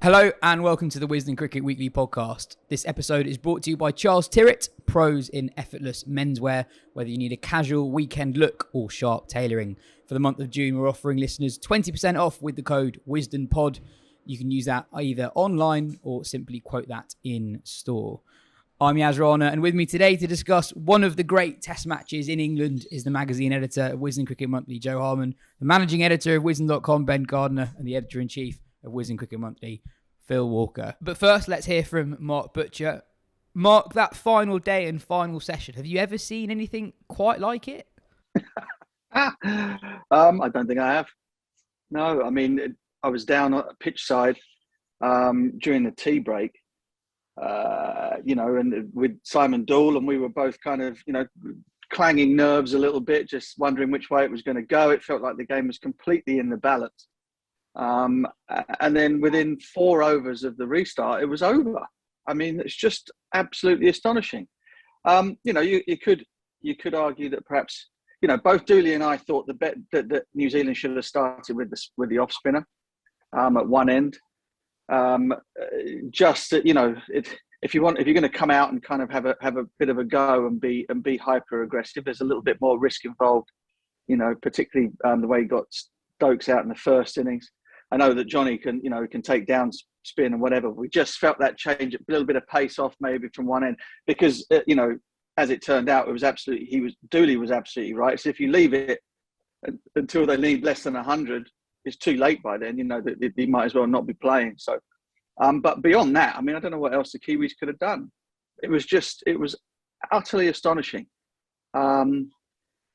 Hello and welcome to the Wisden Cricket Weekly podcast. This episode is brought to you by Charles Tyrwhitt, pros in effortless menswear, whether you need a casual weekend look or sharp tailoring. For the month of June, we're offering listeners 20% off with the code WISDENPOD. You can use that either online or simply quote that in store. I'm Yas Rana, and with me today to discuss one of the great test matches in England is the magazine editor of Wisden Cricket Monthly, Joe Harman, the managing editor of Wisden.com, Ben Gardner, and the editor-in-chief of Wisden Cricket Monthly, Phil Walker. But first, let's hear from Mark Butcher. Mark, that final day and final session, have you ever seen anything quite like it? I don't think I have. No, I mean, I was down at pitch side during the tea break, and with Simon Dool, and we were both kind of, clanging nerves a little bit, just wondering which way it was going to go. It felt like the game was completely in the balance. And then within 4 overs of the restart, it was over. I mean, it's just absolutely astonishing. You could argue that perhaps, both Dooley and I thought that New Zealand should have started with the off spinner at one end. If you're going to come out and kind of have a bit of a go and be hyper aggressive, there's a little bit more risk involved. Particularly the way he got Stokes out in the first innings. I know that Jonny can take down spin and whatever. We just felt that change, a little bit of pace off maybe from one end, because as it turned out, Dooley was absolutely right. So if you leave it until they need less than 100, it's too late by then. He might as well not be playing. So, but beyond that, I mean, I don't know what else the Kiwis could have done. It was utterly astonishing.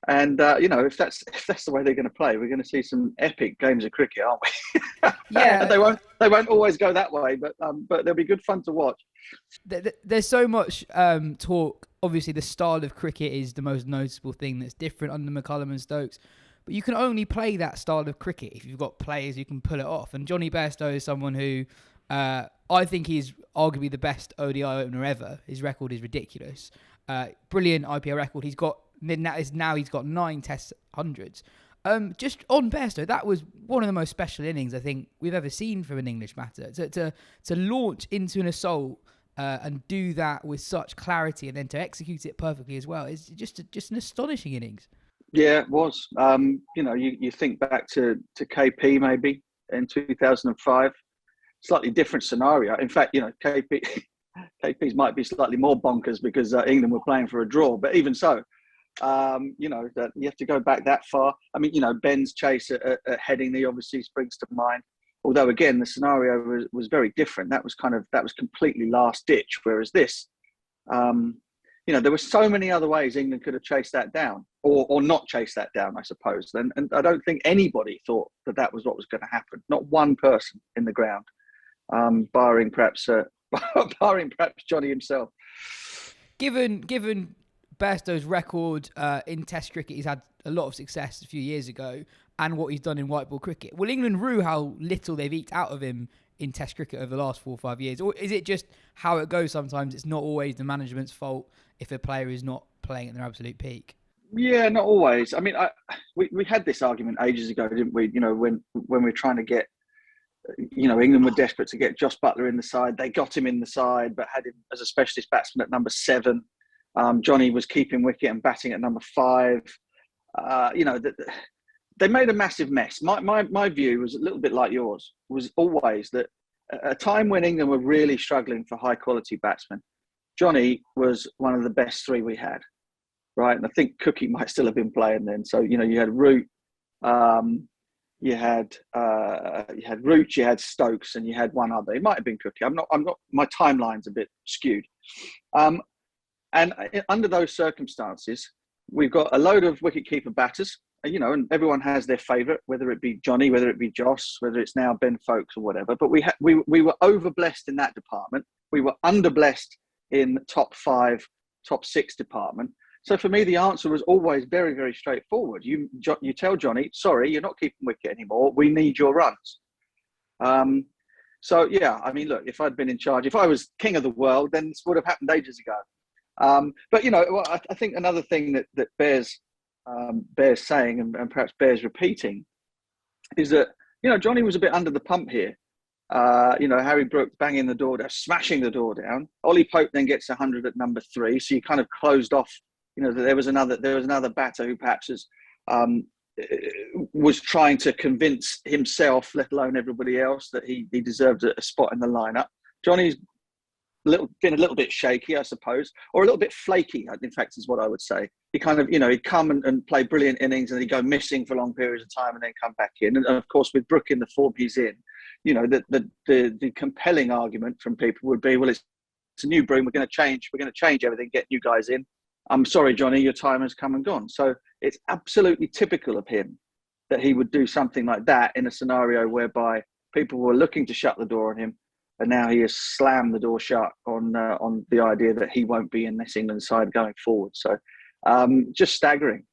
If that's the way they're going to play, we're going to see some epic games of cricket, aren't we? Yeah, they won't always go that way, but they'll be good fun to watch. There's so much talk. Obviously, the style of cricket is the most noticeable thing that's different under McCullum and Stokes. But you can only play that style of cricket if you've got players who can pull it off. And Jonny Bairstow is someone who I think he's arguably the best ODI opener ever. His record is ridiculous. Brilliant IPL record. He's got 9 Test hundreds. Just on Bairstow, that was one of the most special innings I think we've ever seen from an English batter. To launch into an assault and do that with such clarity and then to execute it perfectly as well is just an astonishing innings. Yeah, it was. You think back to KP maybe in 2005, slightly different scenario. In fact, KP's might be slightly more bonkers because England were playing for a draw, but even so. That you have to go back that far. I mean, Ben's chase at Headingley obviously springs to mind. Although again, the scenario was very different. That was completely last ditch. Whereas this, there were so many other ways England could have chased that down, or not chased that down, I suppose. And I don't think anybody thought that was what was going to happen. Not one person in the ground, barring perhaps Jonny himself. Given Bairstow's record in Test cricket, he's had a lot of success a few years ago, and what he's done in white ball cricket. Will England rue how little they've eked out of him in Test cricket over the last 4 or 5 years? Or is it just how it goes sometimes? It's not always the management's fault if a player is not playing at their absolute peak. Yeah, not always. I mean, we had this argument ages ago, didn't we? When we're trying to get, England were desperate to get Josh Buttler in the side. They got him in the side, but had him as a specialist batsman at number 7. Jonny was keeping wicket and batting at number 5. They made a massive mess. My view was a little bit like yours, was always that at a time when England were really struggling for high quality batsmen, Jonny was one of the best 3 we had, right? And I think Cookie might still have been playing then. So, you had Root, you had Root, you had Stokes, and you had one other. It might have been Cookie. I'm not. My timeline's a bit skewed. And under those circumstances, we've got a load of wicketkeeper batters, and everyone has their favourite, whether it be Jonny, whether it be Josh, whether it's now Ben Foakes or whatever. But we were overblessed in that department. We were underblessed in top 5, top 6 department. So for me, the answer was always very, very straightforward. You tell Jonny, sorry, you're not keeping wicket anymore. We need your runs. So yeah, I mean, look, if I'd been in charge, if I was king of the world, then this would have happened ages ago. But I think another thing that bears saying and perhaps bears repeating is that Jonny was a bit under the pump here. Harry Brooks banging the door down, smashing the door down. Ollie Pope then gets 100 at number 3, so you kind of closed off. That there was another batter who perhaps was trying to convince himself, let alone everybody else, that he deserved a spot in the lineup. Johnny's been a little bit shaky, I suppose, or a little bit flaky, in fact, is what I would say. He kind of, he'd come and play brilliant innings and he'd go missing for long periods of time and then come back in. And of course, with Brook in the form he's in, the compelling argument from people would be, well, it's a new broom. We're going to change everything, get new guys in. I'm sorry, Johnny, your time has come and gone. So it's absolutely typical of him that he would do something like that in a scenario whereby people were looking to shut the door on him. And now he has slammed the door shut on the idea that he won't be in this England side going forward. So just staggering.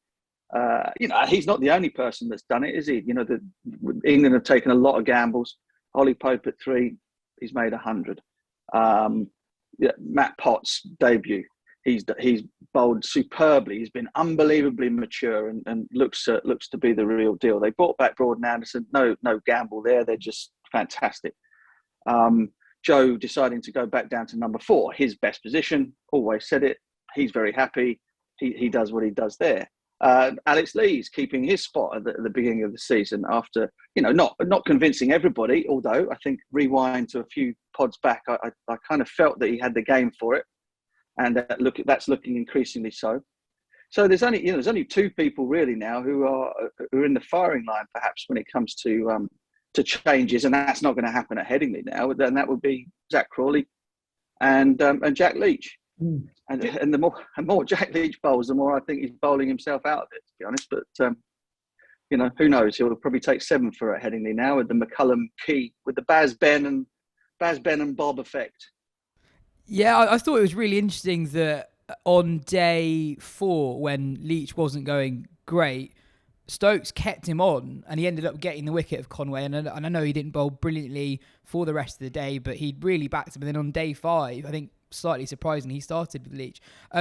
He's not the only person that's done it, is he? England have taken a lot of gambles. Ollie Pope at 3, he's made 100. Matt Potts' debut, he's bowled superbly. He's been unbelievably mature and looks to be the real deal. They brought back Broad and Anderson. No gamble there. They're just fantastic. Joe deciding to go back down to number 4, his best position. Always said it. He's very happy. He does what he does there. Alex Lees keeping his spot at the beginning of the season after, not convincing everybody, although I think rewind to a few pods back, I kind of felt that he had the game for it. And that's looking increasingly so. So there's only 2 people really now who are in the firing line, perhaps, when it comes to changes, and that's not going to happen at Headingley now. And that would be Zach Crawley and Jack Leach. And the more Jack Leach bowls, the more I think he's bowling himself out of it, to be honest. But who knows? He'll probably take 7 for at Headingley now with the McCullum key, with the Baz Ben and Bob effect. Yeah, I thought it was really interesting that on day 4, when Leach wasn't going great, Stokes kept him on and he ended up getting the wicket of Conway. And I know he didn't bowl brilliantly for the rest of the day, but he really backed him. And then on day 5, I think slightly surprising, he started with Leach.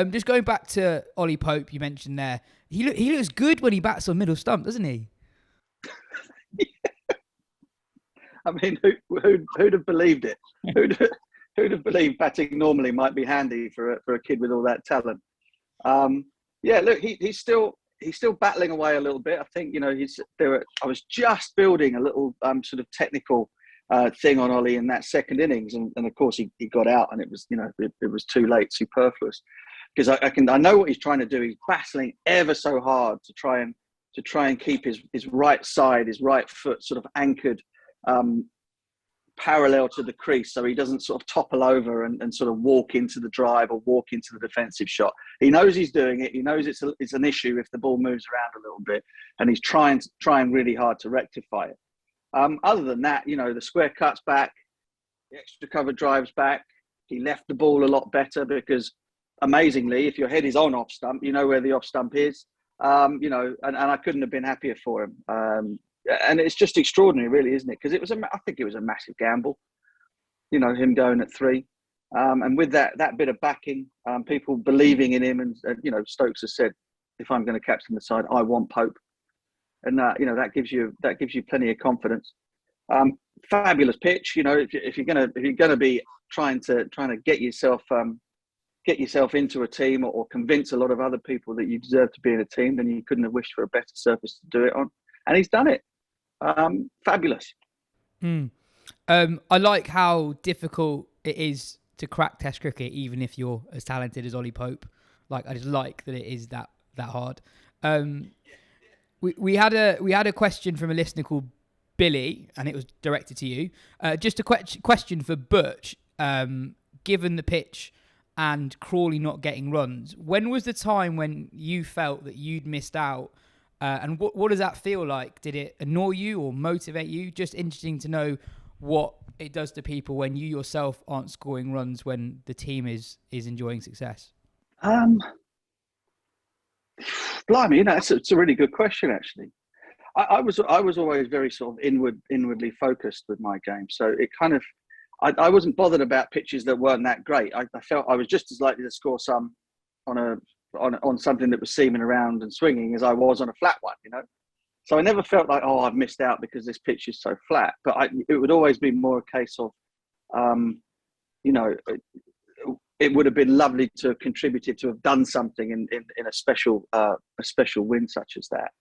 Just going back to Ollie Pope, you mentioned there, he looks good when he bats on middle stump, doesn't he? I mean, who'd have believed it? Who'd have believed batting normally might be handy for a kid with all that talent? Look, he's still battling away a little bit. I think I was just building a little sort of technical thing on Ollie in that second innings, and of course he got out, and it was it was too late, superfluous. Because I know what he's trying to do. He's battling ever so hard to try and keep his right side, his right foot sort of anchored parallel to the crease, so he doesn't sort of topple over and sort of walk into the drive or walk into the defensive shot. He knows he's doing it. He knows it's an issue if the ball moves around a little bit, and he's trying really hard to rectify it. Other than that, the square cuts back, the extra cover drives back. He left the ball a lot better because, amazingly, if your head is on off stump, you know where the off stump is. And I couldn't have been happier for him. And it's just extraordinary, really, isn't it? Because I think it was a massive gamble, him going at 3. And with that bit of backing, people believing in him, and Stokes has said, if I'm going to captain the side, I want Pope, and that gives you plenty of confidence. Fabulous pitch, if you're going to be trying to get yourself into a team or convince a lot of other people that you deserve to be in a team, then you couldn't have wished for a better surface to do it on, and he's done it. Fabulous. I like how difficult it is to crack Test cricket, even if you're as talented as Ollie Pope. I just like that it is that hard. We had a question from a listener called Billy, and it was directed to you. Just a question for Butch. Given the pitch and Crawley not getting runs, when was the time when you felt that you'd missed out? And what does that feel like? Did it annoy you or motivate you? Just interesting to know what it does to people when you yourself aren't scoring runs when the team is enjoying success. Blimey, it's a really good question, actually. I was always very sort of inwardly focused with my game, so it kind of I wasn't bothered about pitches that weren't that great. I felt I was just as likely to score some on something that was seaming around and swinging as I was on a flat one, So I never felt like, oh, I've missed out because this pitch is so flat. But it would always be more a case of, you know, it would have been lovely to have contributed, to have done something in a special win such as that.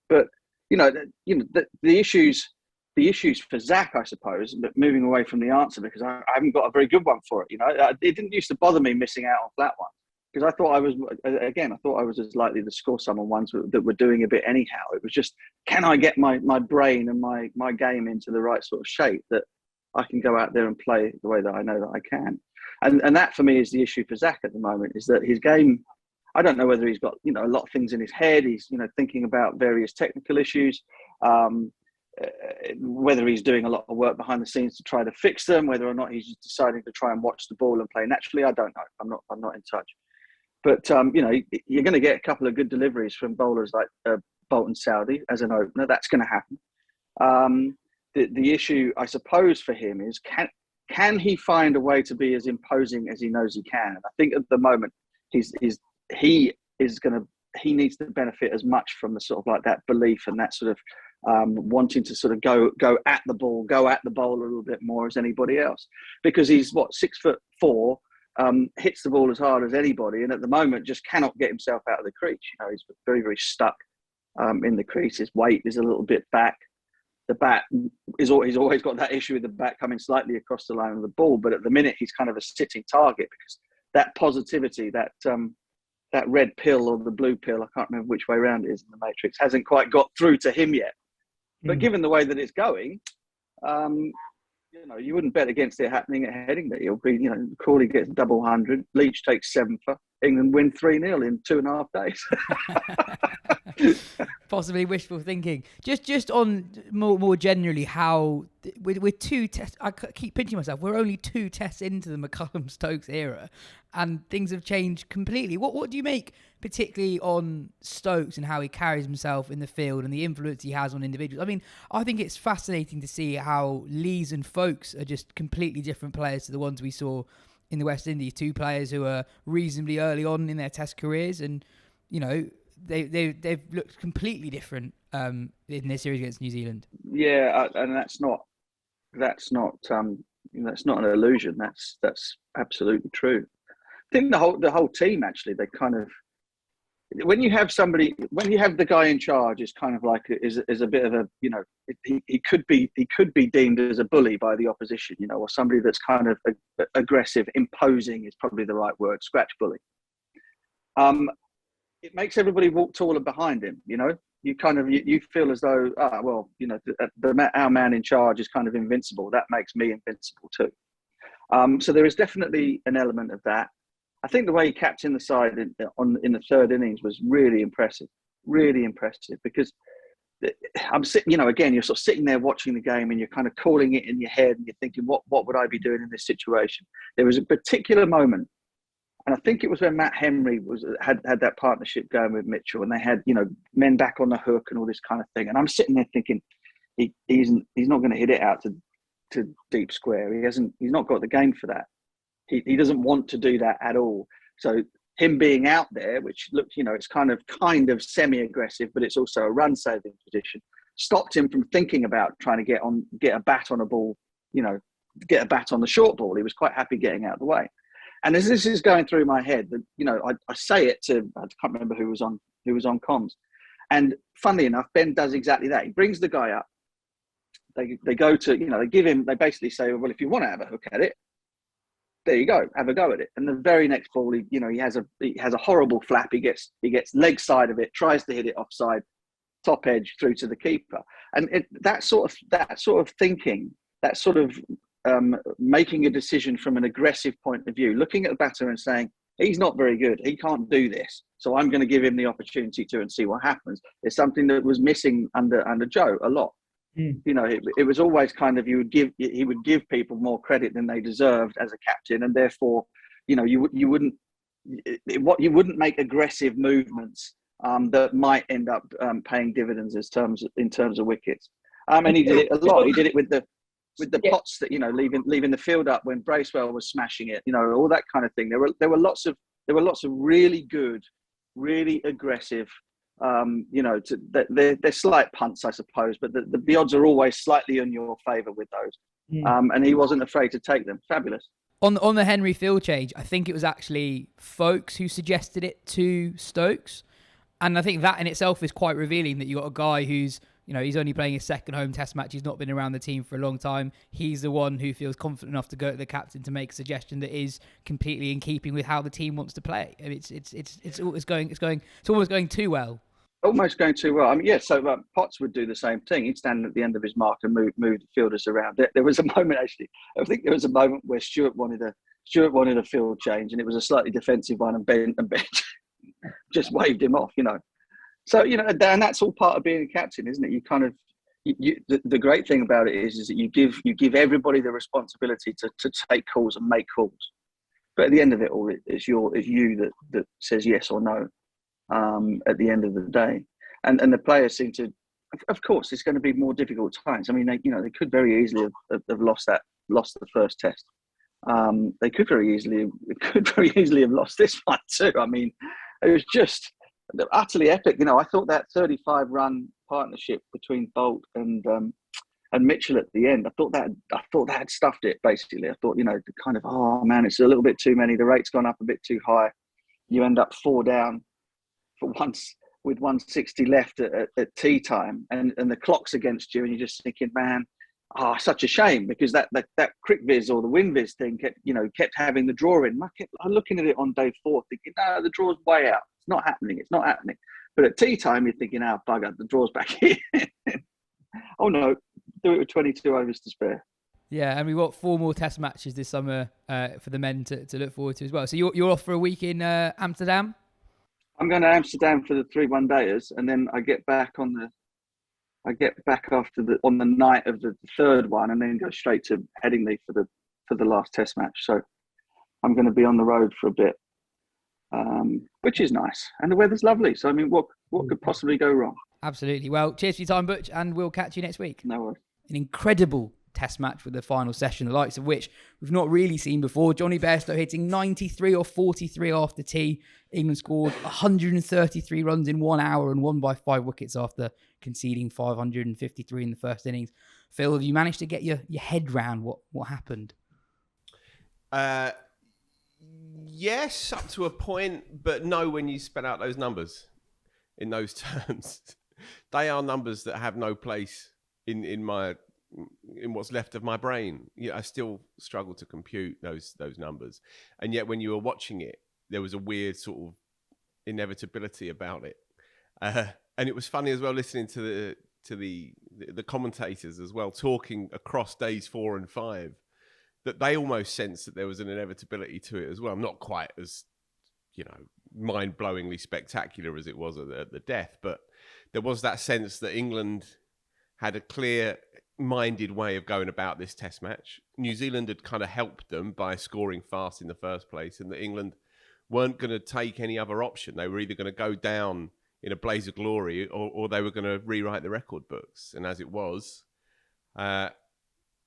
But the issues for Zach, I suppose, but moving away from the answer, because I haven't got a very good one for it. You know, it didn't used to bother me missing out on flat ones, because I thought I was as likely to score some on ones that were doing a bit anyhow. It was just, can I get my brain and my game into the right sort of shape that I can go out there and play the way that I know that I can. And that for me is the issue for Zach at the moment, is that his game, I don't know whether he's got, you know, a lot of things in his head. He's, you know, thinking about various technical issues, whether he's doing a lot of work behind the scenes to try to fix them, whether or not he's just deciding to try and watch the ball and play naturally. I don't know. I'm not in touch. But, you know, you're going to get a couple of good deliveries from bowlers like Bolton Saudi as an opener. That's going to happen. The issue, I suppose, for him is can he find a way to be as imposing as he knows he can? And I think at the moment he needs to benefit as much from the sort of like that belief and that sort of wanting to sort of go at the ball, go at the bowl a little bit more as anybody else, because he's 6'4", hits the ball as hard as anybody, and at the moment just cannot get himself out of the crease. You know, he's very, very stuck in the crease. His weight is a little bit back. The bat he's always got that issue with the bat coming slightly across the line of the ball, but at the minute he's kind of a sitting target, because that positivity, that red pill or the blue pill, I can't remember which way around it is in the Matrix, hasn't quite got through to him yet. But given the way that it's going, you know, you wouldn't bet against it happening at Headingley. It'll be, you know, Crawley gets double 100, Leach takes 7 for, England win 3-0 in 2.5 days. Possibly wishful thinking. Just on more generally, how we're 2 tests. I keep pinching myself. We're only 2 tests into the McCullum-Stokes era, and things have changed completely. What do you make, particularly on Stokes and how he carries himself in the field and the influence he has on individuals? I mean, I think it's fascinating to see how Lees and Foakes are just completely different players to the ones we saw in the West Indies. 2 players who are reasonably early on in their Test careers, and you know, they've looked completely different in their series against New Zealand. Yeah, and that's not an illusion. That's absolutely true. I think the whole team, actually, they kind of, when you have the guy in charge, is kind of like is a bit of a, you know, he could be deemed as a bully by the opposition, you know, or somebody that's kind of aggressive, imposing is probably the right word, scratch bully. It makes everybody walk taller behind him, you know. You kind of you feel as though, well, you know, our man in charge is kind of invincible. That makes me invincible too. So there is definitely an element of that. I think the way he captained the side in the 3rd innings was really impressive, because I'm sitting, you know, again, you're sort of sitting there watching the game and you're kind of calling it in your head and you're thinking, what would I be doing in this situation? There was a particular moment, and I think it was when Matt Henry had that partnership going with Mitchell, and they had, you know, men back on the hook and all this kind of thing. And I'm sitting there thinking, he's not going to hit it out to deep square. He's not got the game for that. He doesn't want to do that at all. So him being out there, which looked, you know, it's kind of semi-aggressive, but it's also a run-saving position, stopped him from thinking about trying to get a bat on a ball, you know, get a bat on the short ball. He was quite happy getting out of the way. And as this is going through my head, that, you know, I say it to, I can't remember who was on comms, and funnily enough, Ben does exactly that. He brings the guy up. They go to, you know, they basically say, well, if you want to have a hook at it, there you go, have a go at it. And the very next ball, he has a horrible flap. He gets leg side of it, tries to hit it offside, top edge through to the keeper. And that sort of thinking, that sort of making a decision from an aggressive point of view, looking at the batter and saying, he's not very good, he can't do this, so I'm going to give him the opportunity to and see what happens, is something that was missing under Joe a lot. You know, it was always kind of, he would give people more credit than they deserved as a captain, and therefore, you know, you wouldn't make aggressive movements that might end up paying dividends in terms of wickets. And he did it a lot. He did it with the pots that, you know, leaving the field up when Bracewell was smashing it, you know, all that kind of thing. There were lots of really good, really aggressive, They're slight punts, I suppose, but the odds are always slightly in your favour with those. And he wasn't afraid to take them. Fabulous. On the Henry field change, I think it was actually Foakes who suggested it to Stokes. And I think that in itself is quite revealing that you got a guy who's, he's only playing his second home test match. He's not been around the team for a long time. He's the one who feels confident enough to go to the captain to make a suggestion that is completely in keeping with how the team wants to play. And it's almost going too well. Almost going too well. I mean, so Potts would do the same thing. He'd stand at the end of his mark and move the fielders around. There was a moment, actually, I think there was a moment where Stewart wanted a field change, and it was a slightly defensive one, and Ben just waved him off, So, and that's all part of being a captain, isn't it? You kind of, the great thing about it is that you give everybody the responsibility to take calls and make calls. But at the end of it all, it's you that says yes or no. At the end of the day, and the players seem to, of course, it's going to be more difficult times. I mean, they could very easily have lost the first test. They could very easily have lost this one too. I mean, it was just utterly epic. I thought that 35-run partnership between Bolt and Mitchell at the end, I thought that had stuffed it. Basically, I thought kind of, oh man, it's a little bit too many. The rate's gone up a bit too high. You end up 4 down for once with 160 left at tea time, and the clock's against you, and you're just thinking, man, such a shame, because that CricViz or the WinViz thing kept having the draw in. I'm looking at it on day 4 thinking, no, the draw's way out. It's not happening. But at tea time, you're thinking, bugger, the draw's back here. Oh no, do it with 22 overs to spare. Yeah, and we've got 4 more test matches this summer for the men to look forward to as well. So you're off for a week in Amsterdam? I'm going to Amsterdam for the 3 one-dayers, and then I get back on the night of the 3rd one, and then go straight to Headingley for the last test match. So I'm going to be on the road for a bit, which is nice, and the weather's lovely. So I mean, what could possibly go wrong? Absolutely. Well, cheers for your time, Butch, and we'll catch you next week. No worries. An incredible test match with the final session, the likes of which we've not really seen before. Jonny Bairstow hitting 93 or 43 after tea. England scored 133 runs in 1 hour and won by 5 wickets after conceding 553 in the first innings. Phil, have you managed to get your head round what happened? Yes, up to a point, but no when you spell out those numbers in those terms. They are numbers that have no place in what's left of my brain. I still struggle to compute those numbers, and yet when you were watching it, there was a weird sort of inevitability about it, and it was funny as well listening to the commentators as well, talking across days 4 and 5, that they almost sensed that there was an inevitability to it as well. Not quite as mind-blowingly spectacular as it was at the death, but there was that sense that England had a clear-minded way of going about this test match. New Zealand had kind of helped them by scoring fast in the first place, and that England weren't going to take any other option. They were either going to go down in a blaze of glory or they were going to rewrite the record books. And as it was,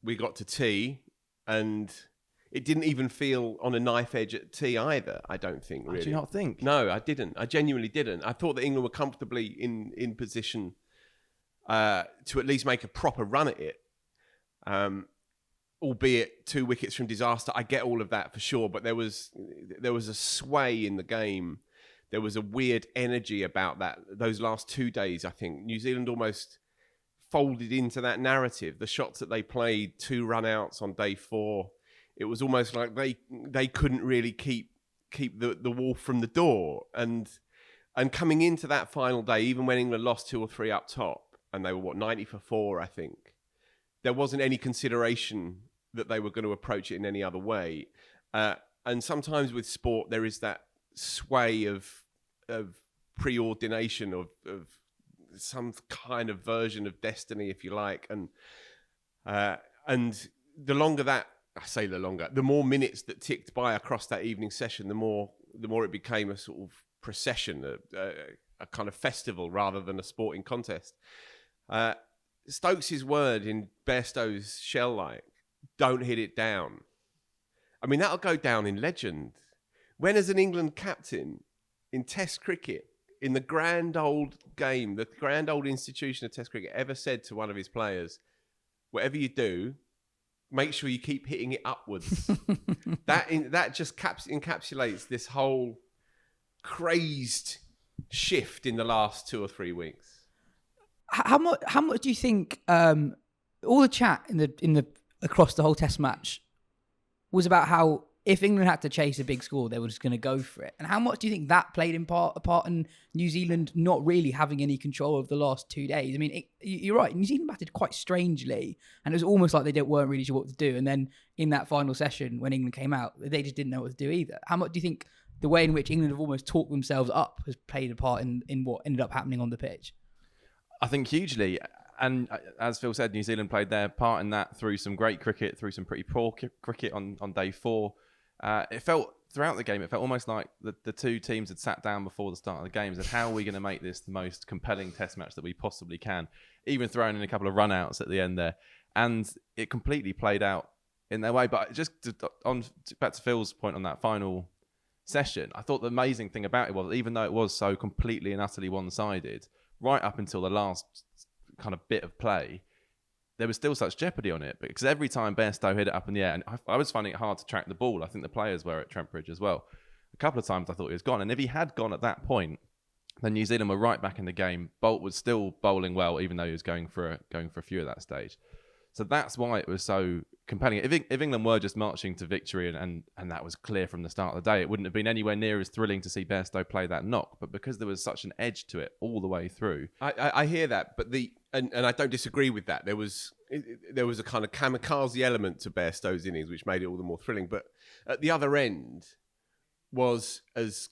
we got to tea, and it didn't even feel on a knife edge at tea either, I don't think, really. Do you not think? No, I didn't. I genuinely didn't. I thought that England were comfortably in position to at least make a proper run at it. Albeit 2 wickets from disaster. I get all of that for sure, but there was a sway in the game. There was a weird energy about those last 2 days, I think. New Zealand almost folded into that narrative. The shots that they played, 2 run-outs on day 4, it was almost like they couldn't really keep the wolf from the door. And coming into that final day, even when England lost 2 or 3 up top, and they were 90 for 4, I think, there wasn't any consideration that they were going to approach it in any other way. And sometimes with sport, there is that sway of preordination of some kind of version of destiny, if you like. And the longer that, the more minutes that ticked by across that evening session, the more it became a sort of procession, a kind of festival rather than a sporting contest. Stokes' word in Bairstow's shell light, don't hit it down. I mean, that'll go down in legend. When, as an England captain in Test cricket, in the grand old game, the grand old institution of Test cricket, ever said to one of his players, whatever you do, make sure you keep hitting it upwards. that just encapsulates this whole crazed shift in the last 2 or 3 weeks. How much do you think all the chat in the across the whole Test match was about how if England had to chase a big score, they were just going to go for it? And how much do you think that played a part in New Zealand not really having any control of the last 2 days? I mean, you're right. New Zealand batted quite strangely, and it was almost like they weren't really sure what to do. And then in that final session, when England came out, they just didn't know what to do either. How much do you think the way in which England have almost talked themselves up has played a part in what ended up happening on the pitch? I think hugely. And as Phil said, New Zealand played their part in that through some great cricket, through some pretty poor cricket on day 4. It felt throughout the game, it felt almost like the two teams had sat down before the start of the game and said, how are we going to make this the most compelling Test match that we possibly can? Even throwing in a couple of run-outs at the end there. And it completely played out in their way. But just back to Phil's point on that final session, I thought the amazing thing about it was, even though it was so completely and utterly one-sided, right up until the last kind of bit of play, there was still such jeopardy on it, because every time Bairstow hit it up in the air, and I was finding it hard to track the ball. I think the players were at Trent Bridge as well. A couple of times I thought he was gone, and if he had gone at that point, then New Zealand were right back in the game. Bolt was still bowling well, even though he was going for a few at that stage. So that's why it was so compelling. If England were just marching to victory and that was clear from the start of the day, it wouldn't have been anywhere near as thrilling to see Bairstow play that knock. But because there was such an edge to it all the way through, I hear that, but and I don't disagree with that. There was a kind of kamikaze element to Bairstow's innings, which made it all the more thrilling. But at the other end was as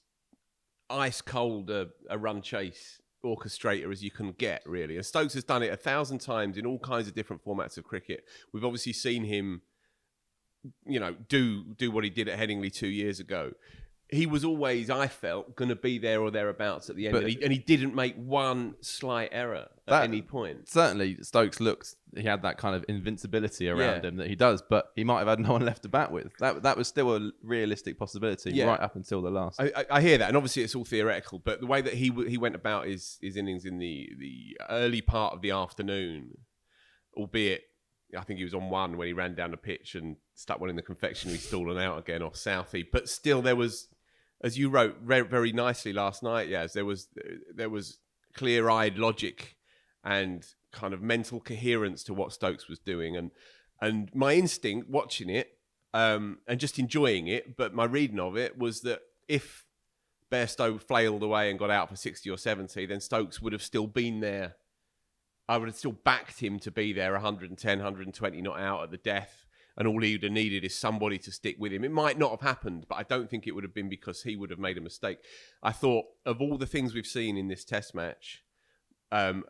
ice cold a run chase orchestrator as you can get, really. And Stokes has done it 1,000 times in all kinds of different formats of cricket. We've obviously seen him, do what he did at Headingley 2 years ago. He was always, I felt, going to be there or thereabouts at the end, and he didn't make one slight error at any point. Certainly, Stokes he had that kind of invincibility around him that he does, but he might have had no one left to bat with. That was still a realistic possibility right up until the last. I hear that, and obviously it's all theoretical, but the way that he went about his innings in the early part of the afternoon, albeit I think he was on one when he ran down the pitch and stuck one in the confectionery stall and out again off Southie, but still there was, as you wrote very nicely last night, Yas, there was clear-eyed logic and kind of mental coherence to what Stokes was doing. And my instinct watching it and just enjoying it, but my reading of it was that if Bairstow flailed away and got out for 60 or 70, then Stokes would have still been there. I would have still backed him to be there 110, 120 not out at the death. And all he would have needed is somebody to stick with him. It might not have happened, but I don't think it would have been because he would have made a mistake. I thought of all the things we've seen in this Test match,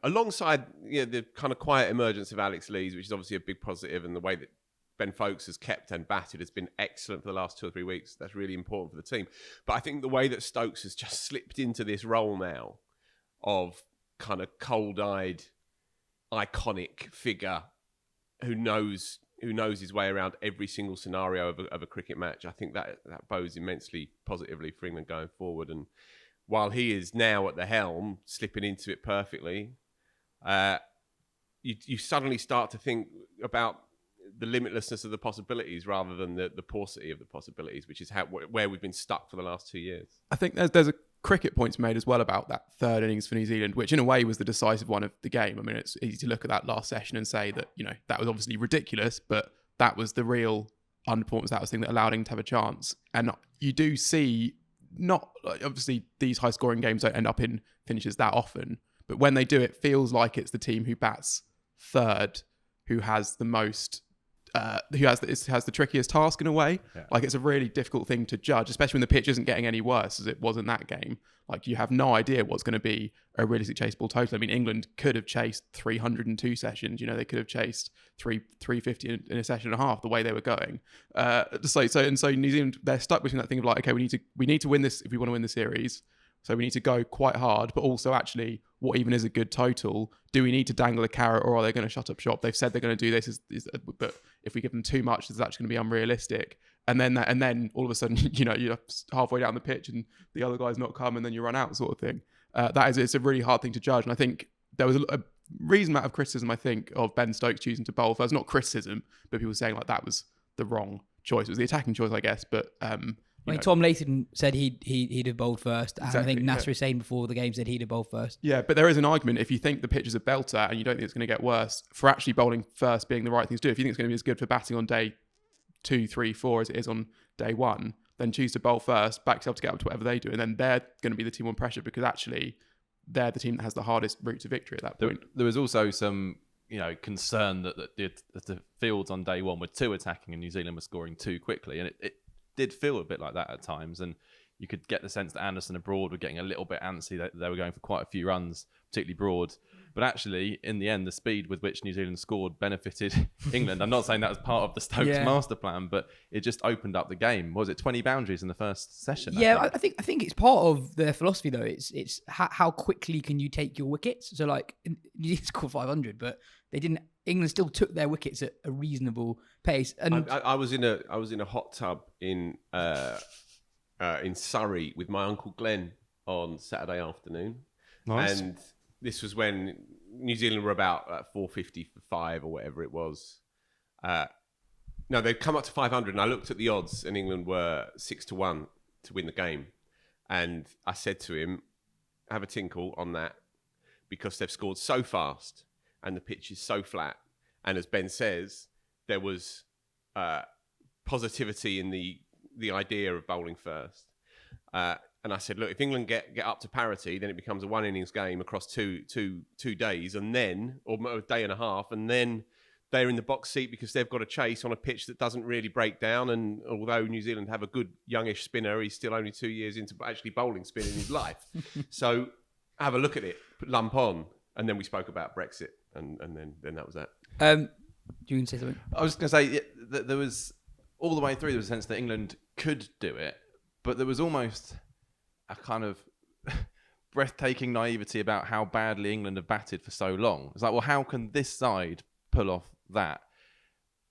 alongside the kind of quiet emergence of Alex Lees, which is obviously a big positive, and the way that Ben Foakes has kept and batted has been excellent for the last 2 or 3 weeks. That's really important for the team. But I think the way that Stokes has just slipped into this role now of kind of cold-eyed, iconic figure who knows his way around every single scenario of a cricket match, I think that bodes immensely positively for England going forward. And while he is now at the helm, slipping into it perfectly, you suddenly start to think about the limitlessness of the possibilities rather than the paucity of the possibilities, which is where we've been stuck for the last 2 years. I think there's a cricket point made as well about that third innings for New Zealand, which in a way was the decisive one of the game. I mean, it's easy to look at that last session and say that, that was obviously ridiculous, but that was the real underperformance, that was the thing that allowed England to have a chance. And you do see, not obviously these high scoring games don't end up in finishes that often, but when they do, it feels like it's the team who bats third who has the most who has the trickiest task in a way. Yeah. Like, it's a really difficult thing to judge, especially when the pitch isn't getting any worse as it was in that game. Like, you have no idea what's going to be a realistic chaseable total. I mean, England could have chased 302 sessions. They could have chased 350 in a session and a half the way they were going. So New Zealand, they're stuck between that thing of like, okay, we need to win this if we want to win the series. So we need to go quite hard, but also actually, what even is a good total? Do we need to dangle a carrot, or are they going to shut up shop? They've said they're going to do this, but if we give them too much, it's actually going to be unrealistic. And then all of a sudden, you're halfway down the pitch and the other guy's not come, and then you run out, sort of thing. it's a really hard thing to judge. And I think there was a reasonable amount of criticism, I think, of Ben Stokes choosing to bowl first. Not criticism, but people saying like that was the wrong choice. It was the attacking choice, I guess. But Tom Layton said he'd have bowled first, and Exactly, I think Nasser Hussain before the game said he'd have bowled first. Yeah, but there is an argument if you think the pitch is a belter and you don't think it's going to get worse, for actually bowling first being the right thing to do. If you think it's going to be as good for batting on day 2, 3, 4 as it is on day 1, then choose to bowl first, back yourself to get up to whatever they do, and then they're going to be the team on pressure because actually they're the team that has the hardest route to victory at that point. There was also some concern that the fields on day 1 were too attacking and New Zealand were scoring too quickly, and it did feel a bit like that at times, and you could get the sense that Anderson and Broad were getting a little bit antsy. They were going for quite a few runs, particularly Broad. But actually, in the end, the speed with which New Zealand scored benefited England. I'm not saying that was part of the Stokes master plan, but it just opened up the game. Was it 20 boundaries in the first session? Yeah, I think it's part of their philosophy though. It's how quickly can you take your wickets. So like you did score 500, but they didn't. England still took their wickets at a reasonable pace. And I was in a hot tub in Surrey with my uncle Glenn on Saturday afternoon. Nice. And this was when New Zealand were about 450 for 5 or whatever it was. No, they'd come up to 500, and I looked at the odds, and England were 6-1 to win the game. And I said to him, have a tinkle on that, because they've scored so fast and the pitch is so flat. And as Ben says, there was positivity in the idea of bowling first. And I said, look, if England get up to parity, then it becomes a 1 innings game across two days, and then, or a day and a half, and then they're in the box seat because they've got to chase on a pitch that doesn't really break down. And although New Zealand have a good youngish spinner, he's still only 2 years into actually bowling spin in his life. So have a look at it, put lump on, and then we spoke about Brexit, and then that was that. do you want to say something? I was going to say that there was, all the way through, there was a sense that England could do it, but there was almost a kind of breathtaking naivety about how badly England have batted for so long. It's like, well, how can this side pull off that?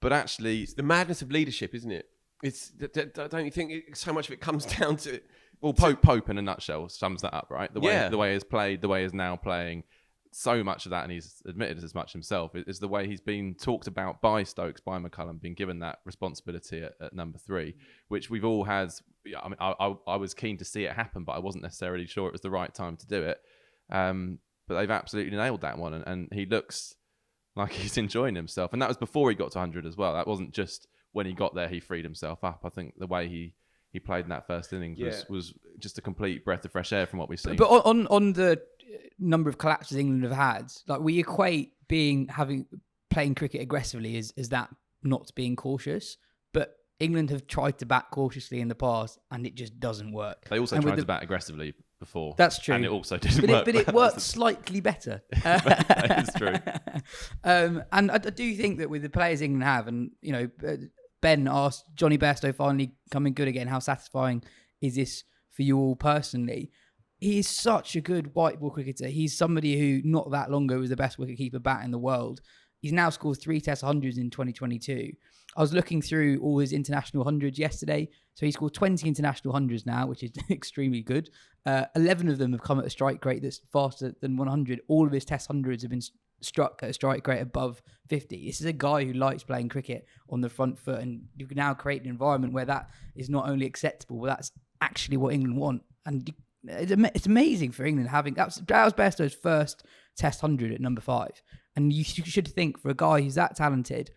But actually, it's the madness of leadership, isn't it? It's don't you think so much of it comes down to? Well, Pope in a nutshell sums that up, right? The way he's played, the way he's now playing. So much of that, and he's admitted as much himself, is the way he's been talked about by Stokes, by McCullum, being given that responsibility at number 3, which we've all had. I mean, I was keen to see it happen, but I wasn't necessarily sure it was the right time to do it. But they've absolutely nailed that one, and he looks like he's enjoying himself. And that was before he got to 100 as well. That wasn't just when he got there, he freed himself up. I think the way he played in that first innings was just a complete breath of fresh air from what we've seen. But on the number of collapses England have had, like we equate playing cricket aggressively as that not being cautious, but England have tried to bat cautiously in the past and it just doesn't work. They also tried to bat aggressively before. That's true. And it also didn't work. But it worked slightly better. That is true. And I do think that with the players England have, and Ben asked Jonny Bairstow finally coming good again, how satisfying is this for you all personally? He is such a good white ball cricketer. He's somebody who not that long ago was the best wicketkeeper bat in the world. He's now scored 3 Test 100s in 2022. I was looking through all his international 100s yesterday. So he scored 20 international 100s now, which is extremely good. 11 of them have come at a strike rate that's faster than 100. All of his Test 100s have been struck at a strike rate above 50. This is a guy who likes playing cricket on the front foot, and you can now create an environment where that is not only acceptable, but that's actually what England want. And it's amazing for England having that was Bairstow's first Test 100 at number 5, and you should think for a guy who's that talented,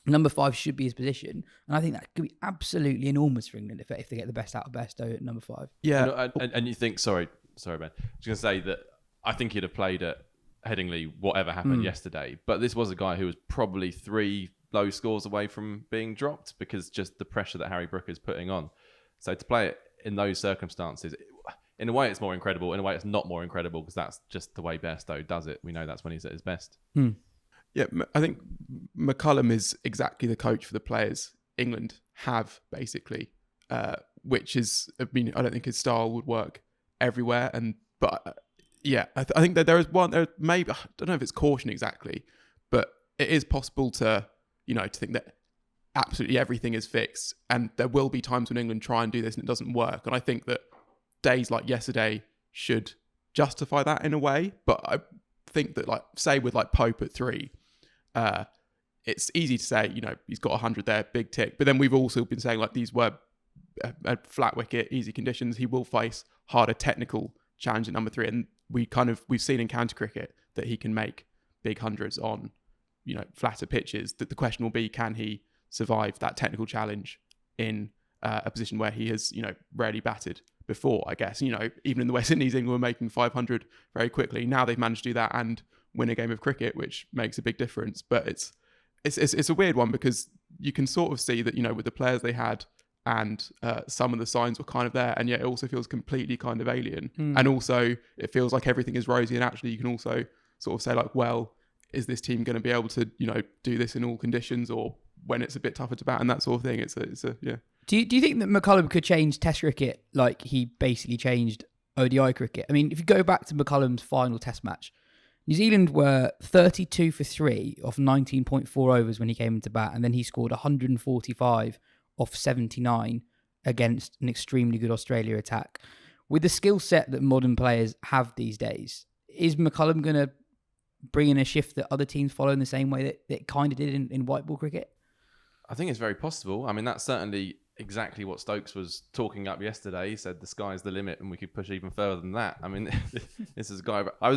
number 5 should be his position, and I think that could be absolutely enormous for England if they get the best out of Bairstow at number 5. Yeah, and you think sorry Ben, I was going to say that I think he'd have played at Headingley whatever happened yesterday, but this was a guy who was probably 3 low scores away from being dropped because just the pressure that Harry Brooker's putting on. So to play it in those circumstances, in a way it's more incredible, in a way it's not more incredible because that's just the way Bairstow does it. We know that's when he's at his best. Yeah, I think McCullum is exactly the coach for the players England have, basically, which is, I mean, I don't think his style would work everywhere. But I think that there maybe, I don't know if it's caution exactly, but it is possible to think that absolutely everything is fixed. And there will be times when England try and do this and it doesn't work. And I think that days like yesterday should justify that in a way. But I think that, like, say with like Pope at 3, it's easy to say, he's got 100 there, big tick. But then we've also been saying, like, these were a flat wicket, easy conditions. He will face harder technical challenge at number 3. And we've seen in county cricket that he can make big hundreds on, flatter pitches. That the question will be, can he survive that technical challenge in a position where he has, rarely batted before, I guess. Even in the West Indies, England were making 500 very quickly. Now they've managed to do that and win a game of cricket, which makes a big difference. But it's a weird one, because you can sort of see that, with the players they had and some of the signs were kind of there, and yet it also feels completely kind of alien. And also it feels like everything is rosy, and actually you can also sort of say, like, well, is this team going to be able to, do this in all conditions, or when it's a bit tougher to bat and that sort of thing? It's a yeah. Do you think that McCullum could change Test cricket like he basically changed ODI cricket? I mean, if you go back to McCullum's final Test match, New Zealand were 32 for 3 off 19.4 overs when he came into bat, and then he scored 145 off 79 against an extremely good Australia attack. With the skill set that modern players have these days, is McCullum going to bring in a shift that other teams follow in the same way that it kind of did in white ball cricket? I think it's very possible. I mean, that's certainly exactly what Stokes was talking up yesterday. He said the sky's the limit and we could push even further than that. I mean, this is a guy... I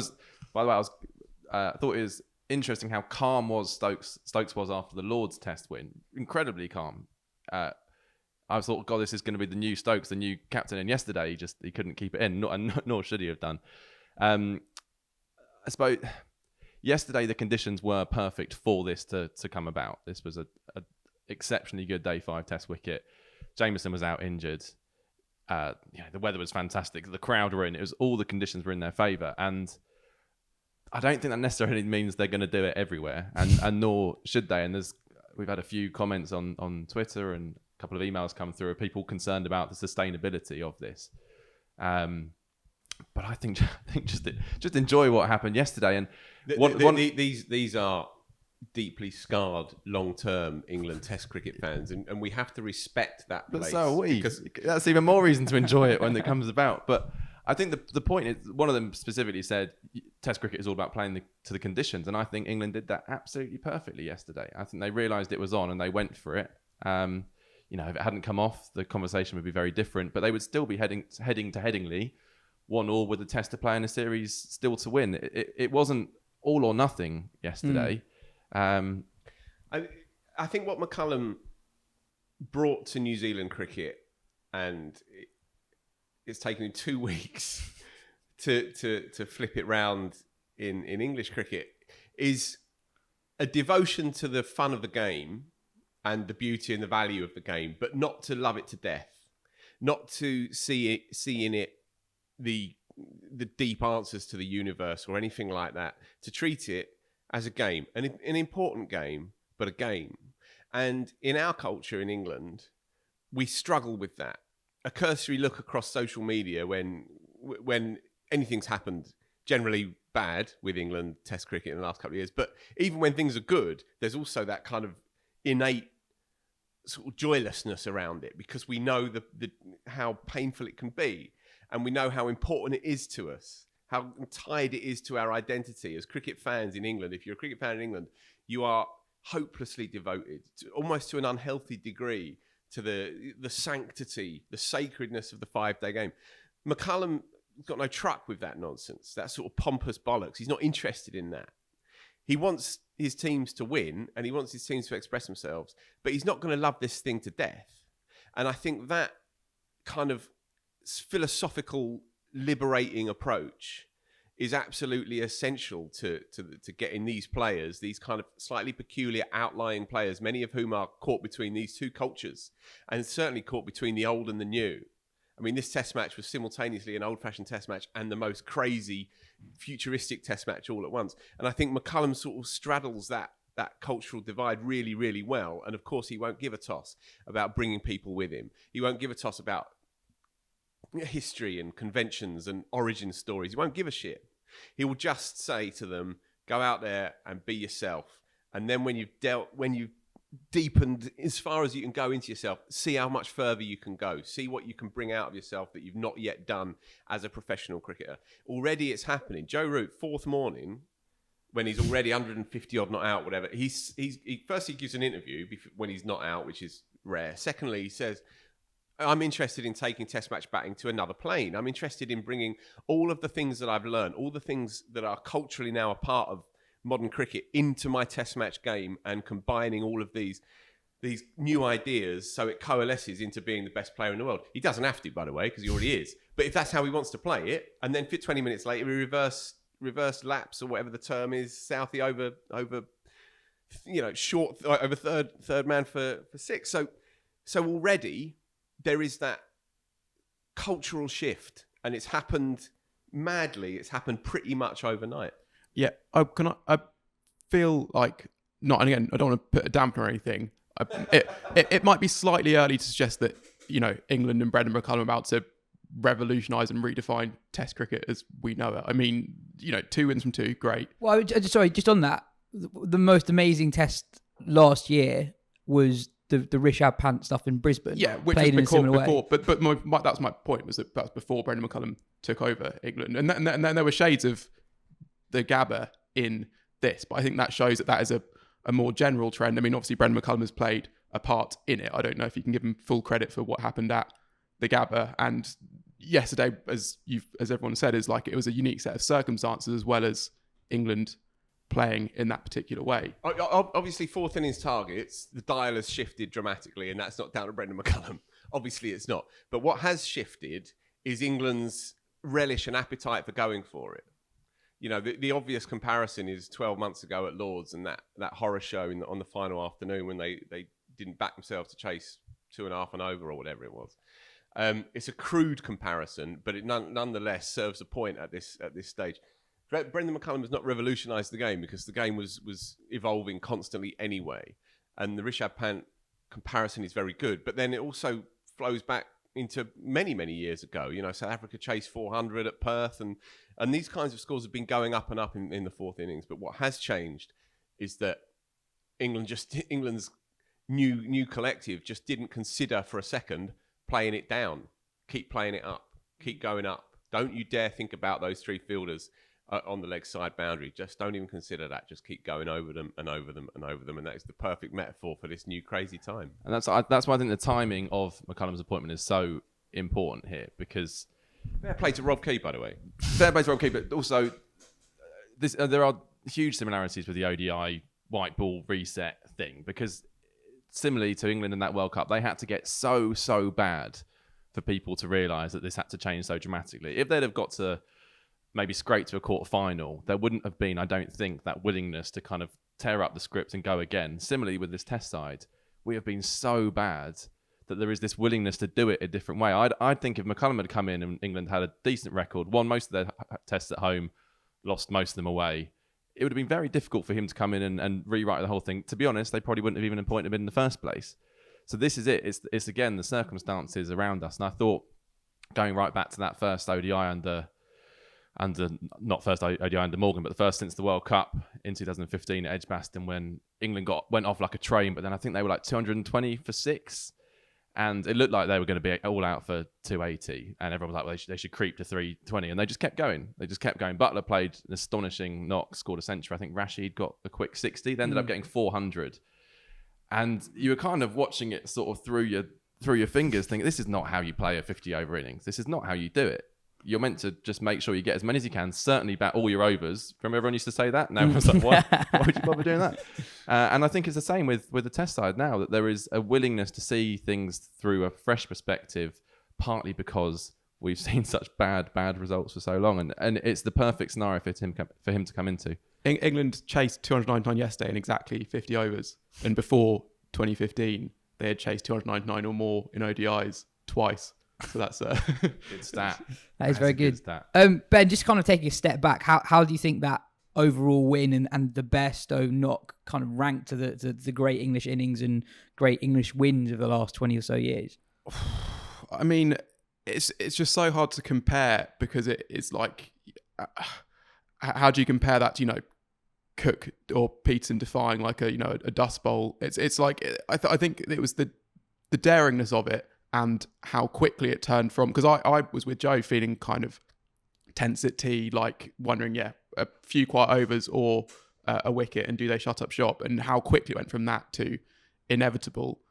thought it was interesting how calm Stokes was after the Lord's Test win. Incredibly calm. I thought, God, this is going to be the new Stokes, the new captain. And yesterday, he couldn't keep it in, nor should he have done. I suppose yesterday the conditions were perfect for this to come about. This was a exceptionally good day 5 Test wicket. Jameson was out injured. The weather was fantastic. The crowd were in. It was all the conditions were in their favour, and I don't think that necessarily means they're going to do it everywhere, and nor should they. And we've had a few comments on Twitter and a couple of emails come through of people concerned about the sustainability of this. But I think just enjoy what happened yesterday. And these are deeply scarred long-term England Test cricket fans, and we have to respect that place. But so are we. Because that's even more reason to enjoy it when it comes about. But I think the point is, one of them specifically said Test cricket is all about playing to the conditions, and I think England did that absolutely perfectly yesterday. I think they realised it was on and they went for it. If it hadn't come off, the conversation would be very different, but they would still be heading to Headingley 1-1 with the Test to play in a series still to win. It wasn't all or nothing yesterday. I think what McCullum brought to New Zealand cricket, and it's taken him 2 weeks to flip it round in English cricket, is a devotion to the fun of the game and the beauty and the value of the game, but not to love it to death, not to see in it the deep answers to the universe or anything like that, to treat it as a game, an important game, but a game. And in our culture in England, we struggle with that. A cursory look across social media when anything's happened, generally bad with England Test cricket in the last couple of years, but even when things are good, there's also that kind of innate sort of joylessness around it, because we know how painful it can be, and we know how important it is to us, how tied it is to our identity as cricket fans in England. If you're a cricket fan in England, you are hopelessly devoted, almost to an unhealthy degree, to the sanctity, the sacredness of the 5-day game. McCullum got no truck with that nonsense, that sort of pompous bollocks. He's not interested in that. He wants his teams to win, and he wants his teams to express themselves, but he's not going to love this thing to death. And I think that kind of philosophical, liberating approach is absolutely essential to getting these players, these kind of slightly peculiar outlying players, many of whom are caught between these two cultures, and certainly caught between the old and the new. I mean, this Test match was simultaneously an old-fashioned Test match and the most crazy, futuristic Test match all at once. And I think McCullum sort of straddles that cultural divide really, really well. And of course, he won't give a toss about bringing people with him. He won't give a toss about history and conventions and origin stories. He won't give a shit. He will just say to them, go out there and be yourself. And then when you've deepened as far as you can go into yourself. See how much further you can go. See what you can bring out of yourself that you've not yet done as a professional cricketer. Already it's happening. Joe Root, fourth morning, when he's already 150 odd not out, whatever, he first he gives an interview when he's not out, which is rare. Secondly, he says, I'm interested in taking test match batting to another plane. I'm interested in bringing all of the things that I've learned, all the things that are culturally now a part of modern cricket into my test match game and combining all of these new ideas so it coalesces into being the best player in the world. He doesn't have to, by the way, because he already is. But if that's how he wants to play it, and then 20 minutes later, we reverse laps or whatever the term is, Southie over short over third man for six. So already there is that cultural shift, and it's happened madly. It's happened pretty much overnight. Yeah, I feel like not, and again, I don't want to put a damper or anything. It might be slightly early to suggest that, England and Brendon McCullum are about to revolutionise and redefine Test cricket as we know it. I mean, 2 wins from 2, great. Well, sorry, just on that, the most amazing Test last year was the Rishabh Pant stuff in Brisbane. Yeah, which played was in a similar before. way. But that's my point, was that that's before Brendon McCullum took over England, and then there were shades of the Gabba in this, but I think that shows that is a more general trend. I mean, obviously Brendon McCullum has played a part in it. I don't know if you can give him full credit for what happened at the Gabba, and yesterday, as everyone said, is like it was a unique set of circumstances as well as England playing in that particular way. Obviously, fourth innings targets, the dial has shifted dramatically, and that's not down to Brendon McCullum. Obviously, it's not. But what has shifted is England's relish and appetite for going for it. The obvious comparison is 12 months ago at Lord's and that horror show on the final afternoon when they didn't back themselves to chase 2.5 and over or whatever it was. It's a crude comparison, but it nonetheless serves a point at this stage. Brendon McCullum has not revolutionised the game because the game was evolving constantly anyway. And the Rishabh Pant comparison is very good, but then it also flows back into many, many years ago. South Africa chased 400 at Perth, and these kinds of scores have been going up and up in the fourth innings. But what has changed is that England's new collective just didn't consider for a second playing it down. Keep playing it up. Keep going up. Don't you dare think about those 3 fielders on the leg side boundary. Just don't even consider that. Just keep going over them and over them and over them. And that is the perfect metaphor for this new crazy time. And that's why I think the timing of McCullum's appointment is so important here, because fair play to Rob Key, by the way. Fair play to Rob Key, but also there are huge similarities with the ODI white ball reset thing, because similarly to England in that World Cup, they had to get so bad for people to realise that this had to change so dramatically. If they'd have got to maybe scrape to a quarter final, there wouldn't have been, I don't think, that willingness to kind of tear up the script and go again. Similarly with this Test side, we have been so bad that there is this willingness to do it a different way. I'd think if McCullum had come in and England had a decent record, won most of their tests at home, lost most of them away, it would have been very difficult for him to come in and rewrite the whole thing. To be honest, they probably wouldn't have even appointed him in the first place. So this is it. It's again, the circumstances around us. And I thought, going right back to that first ODI under not first ODI under Morgan, but the first since the World Cup in 2015 at Edgbaston, when England went off like a train, but then I think they were like 220 for 6. And it looked like they were going to be all out for 280. And everyone was like, well, they should creep to 320. And they just kept going. Butler played an astonishing knock, scored a century. I think Rashid got a quick 60. They ended up getting 400. And you were kind of watching it sort of through your fingers, thinking, this is not how you play a 50-over innings. This is not how you do it. You're meant to just make sure you get as many as you can, certainly bat all your overs. Remember everyone used to say that? Now everyone's like, why would you bother doing that? And I think it's the same with the Test side now, that there is a willingness to see things through a fresh perspective, partly because we've seen such bad results for so long. And it's the perfect scenario for him to come into. England chased 299 yesterday in exactly 50 overs. And before 2015, they had chased 299 or more in ODIs twice. So that's a good stat. That is very good. Stat. Ben, just kind of taking a step back, how do you think that overall win and the Bairstow knock kind of ranked to the great English innings and great English wins of the last 20 or so years? I mean, it's just so hard to compare, because it's like, how do you compare that to, Cook or Peterson defying like a dust bowl. It's like I think it was the daringness of it and how quickly it turned from, because I was with Joe feeling kind of tense at tea, like wondering a few quiet overs or a wicket, and do they shut up shop, and how quickly it went from that to inevitable.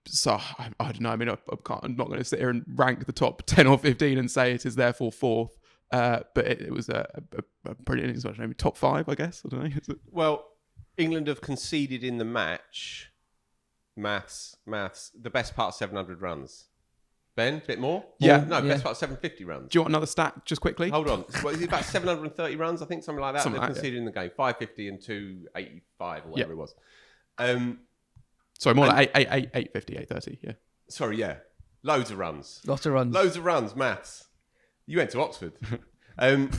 So I don't know. I mean, I'm not going to sit here and rank the top 10 or 15 and say it is therefore fourth. But it was a brilliant innings. Maybe top 5, I guess. I don't know. Well, England have conceded in the match. Maths. The best part, 700 runs. Ben, a bit more? Yeah. No, best part, 750 runs. Do you want another stat just quickly? Hold on. Well, is it about 730 runs? I think something like that. Something They've like that, conceded in the game. 550 and 285 or whatever it was. Sorry, more like 850, 830, yeah. Sorry, yeah. Loads of runs. Lots of runs. Loads of runs, maths. You went to Oxford. And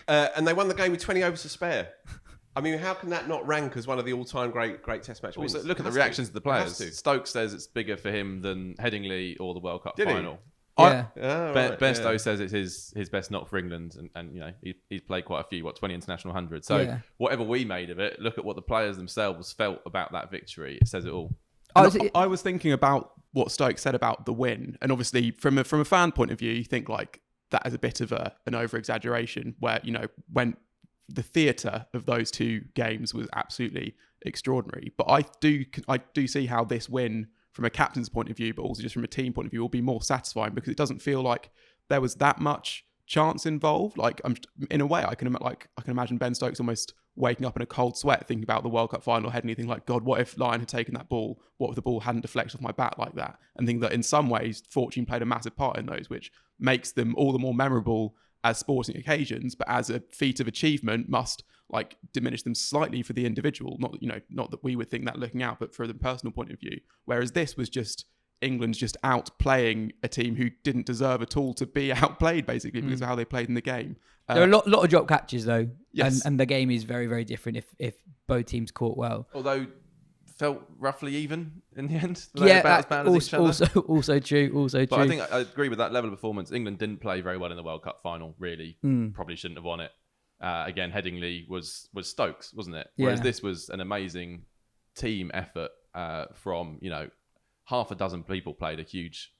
they won the game with 20 overs to spare. I mean, how can that not rank as one of the all-time great Test match wins? Also, look at the reactions of the players. Stokes says it's bigger for him than Headingley or the World Cup final. Yeah. Bairstow says it's his best knock for England, and he's played quite a few, 20 international hundreds. So whatever we made of it, look at what the players themselves felt about that victory. It says it all. I was thinking about what Stokes said about the win, and obviously from a fan point of view, you think like that is a bit of an over-exaggeration, where when the theatre of those two games was absolutely extraordinary. But I do see how this win, from a captain's point of view, but also just from a team point of view, will be more satisfying, because it doesn't feel like there was that much chance involved. Like, in a way, I can imagine Ben Stokes almost waking up in a cold sweat thinking about the World Cup final, had anything like, God, what if Lyon had taken that ball? What if the ball hadn't deflected off my bat like that? And think that in some ways, fortune played a massive part in those, which makes them all the more memorable as sporting occasions, but as a feat of achievement must like diminish them slightly for the individual. Not that we would think that looking out, but for the personal point of view. Whereas this was just England's just outplaying a team who didn't deserve at all to be outplayed, basically, because of how they played in the game. There are a lot of drop catches though, yes. and the game is very, very different if both teams caught well. Although felt roughly even in the end. Also true. But I think I agree with that level of performance. England didn't play very well in the World Cup final, really. Probably shouldn't have won it. Again, Headingley was Stokes, wasn't it? Whereas this was an amazing team effort from, half a dozen people played a huge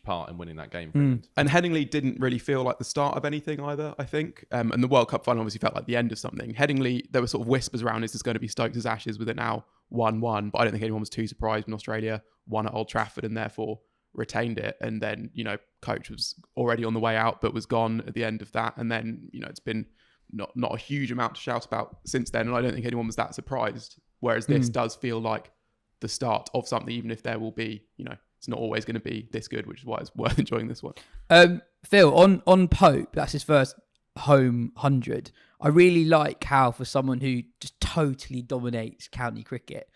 part in winning that game for England. And Headingley didn't really feel like the start of anything either, I think. And the World Cup final obviously felt like the end of something. Headingley, there were sort of whispers around, is this going to be Stokes' ashes with it now 1-1? But I don't think anyone was too surprised when Australia won at Old Trafford and therefore retained it. And then, coach was already on the way out, but was gone at the end of that. And then, it's been not a huge amount to shout about since then. And I don't think anyone was that surprised. Whereas this does feel like the start of something, even if there will be, it's not always going to be this good, which is why it's worth enjoying this one. Phil, on Pope, that's his first home 100. I really like how, for someone who just totally dominates county cricket,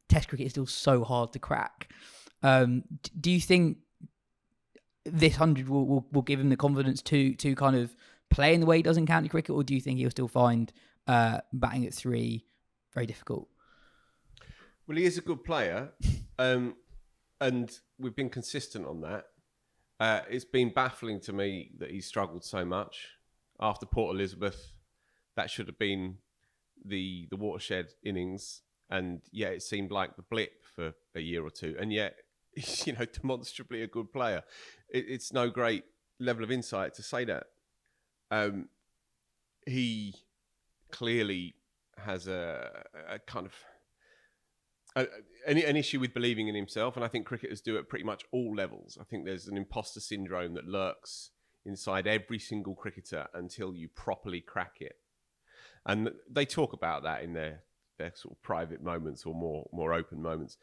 Test cricket is still so hard to crack. Do you think this 100 will give him the confidence to kind of play in the way he does in county cricket, or do you think he'll still find batting at 3 very difficult? Well, he is a good player, and we've been consistent on that. It's been baffling to me that he's struggled so much. After Port Elizabeth, that should have been the watershed innings, and yet it seemed like the blip for a year or two, and yet he's demonstrably a good player. It's no great level of insight to say that. He clearly has a kind of an issue with believing in himself, and I think cricketers do at pretty much all levels. I think there's an imposter syndrome that lurks inside every single cricketer until you properly crack it. And they talk about that in their sort of private moments or more open moments.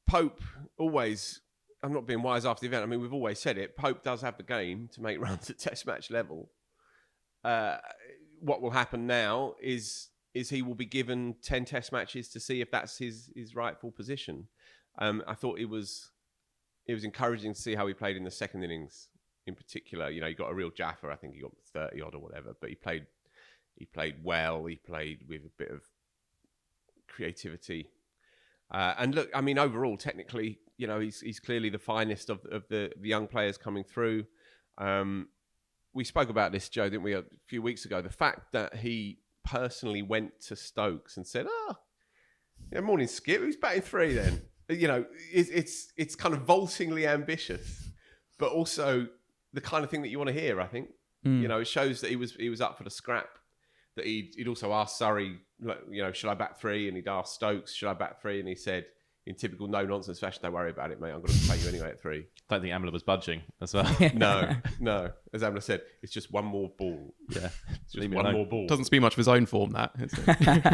Pope always, I'm not being wise after the event, I mean, we've always said it, Pope does have the game to make runs at Test match level. What will happen now is he will be given 10 Test matches to see if that's his rightful position. I thought it was encouraging to see how he played in the second innings in particular. He got a real jaffer. I think he got 30 odd or whatever, but he played well. He played with a bit of creativity. And look, I mean, overall, technically, he's clearly the finest of the young players coming through. we spoke about this, Joe, didn't we, a few weeks ago? The fact that he personally went to Stokes and said, morning, Skip, who's batting 3 then? It's kind of vaultingly ambitious, but also the kind of thing that you want to hear, I think. It shows that he was up for the scrap, that he'd also asked Surrey, should I bat 3? And he'd asked Stokes, should I bat 3? And he said, in typical no-nonsense fashion, don't worry about it, mate. I'm going to play you anyway at 3. Don't think Amla was budging as well. No. As Amla said, it's just one more ball. Yeah. It's just one more ball. Doesn't speak much of his own form, that.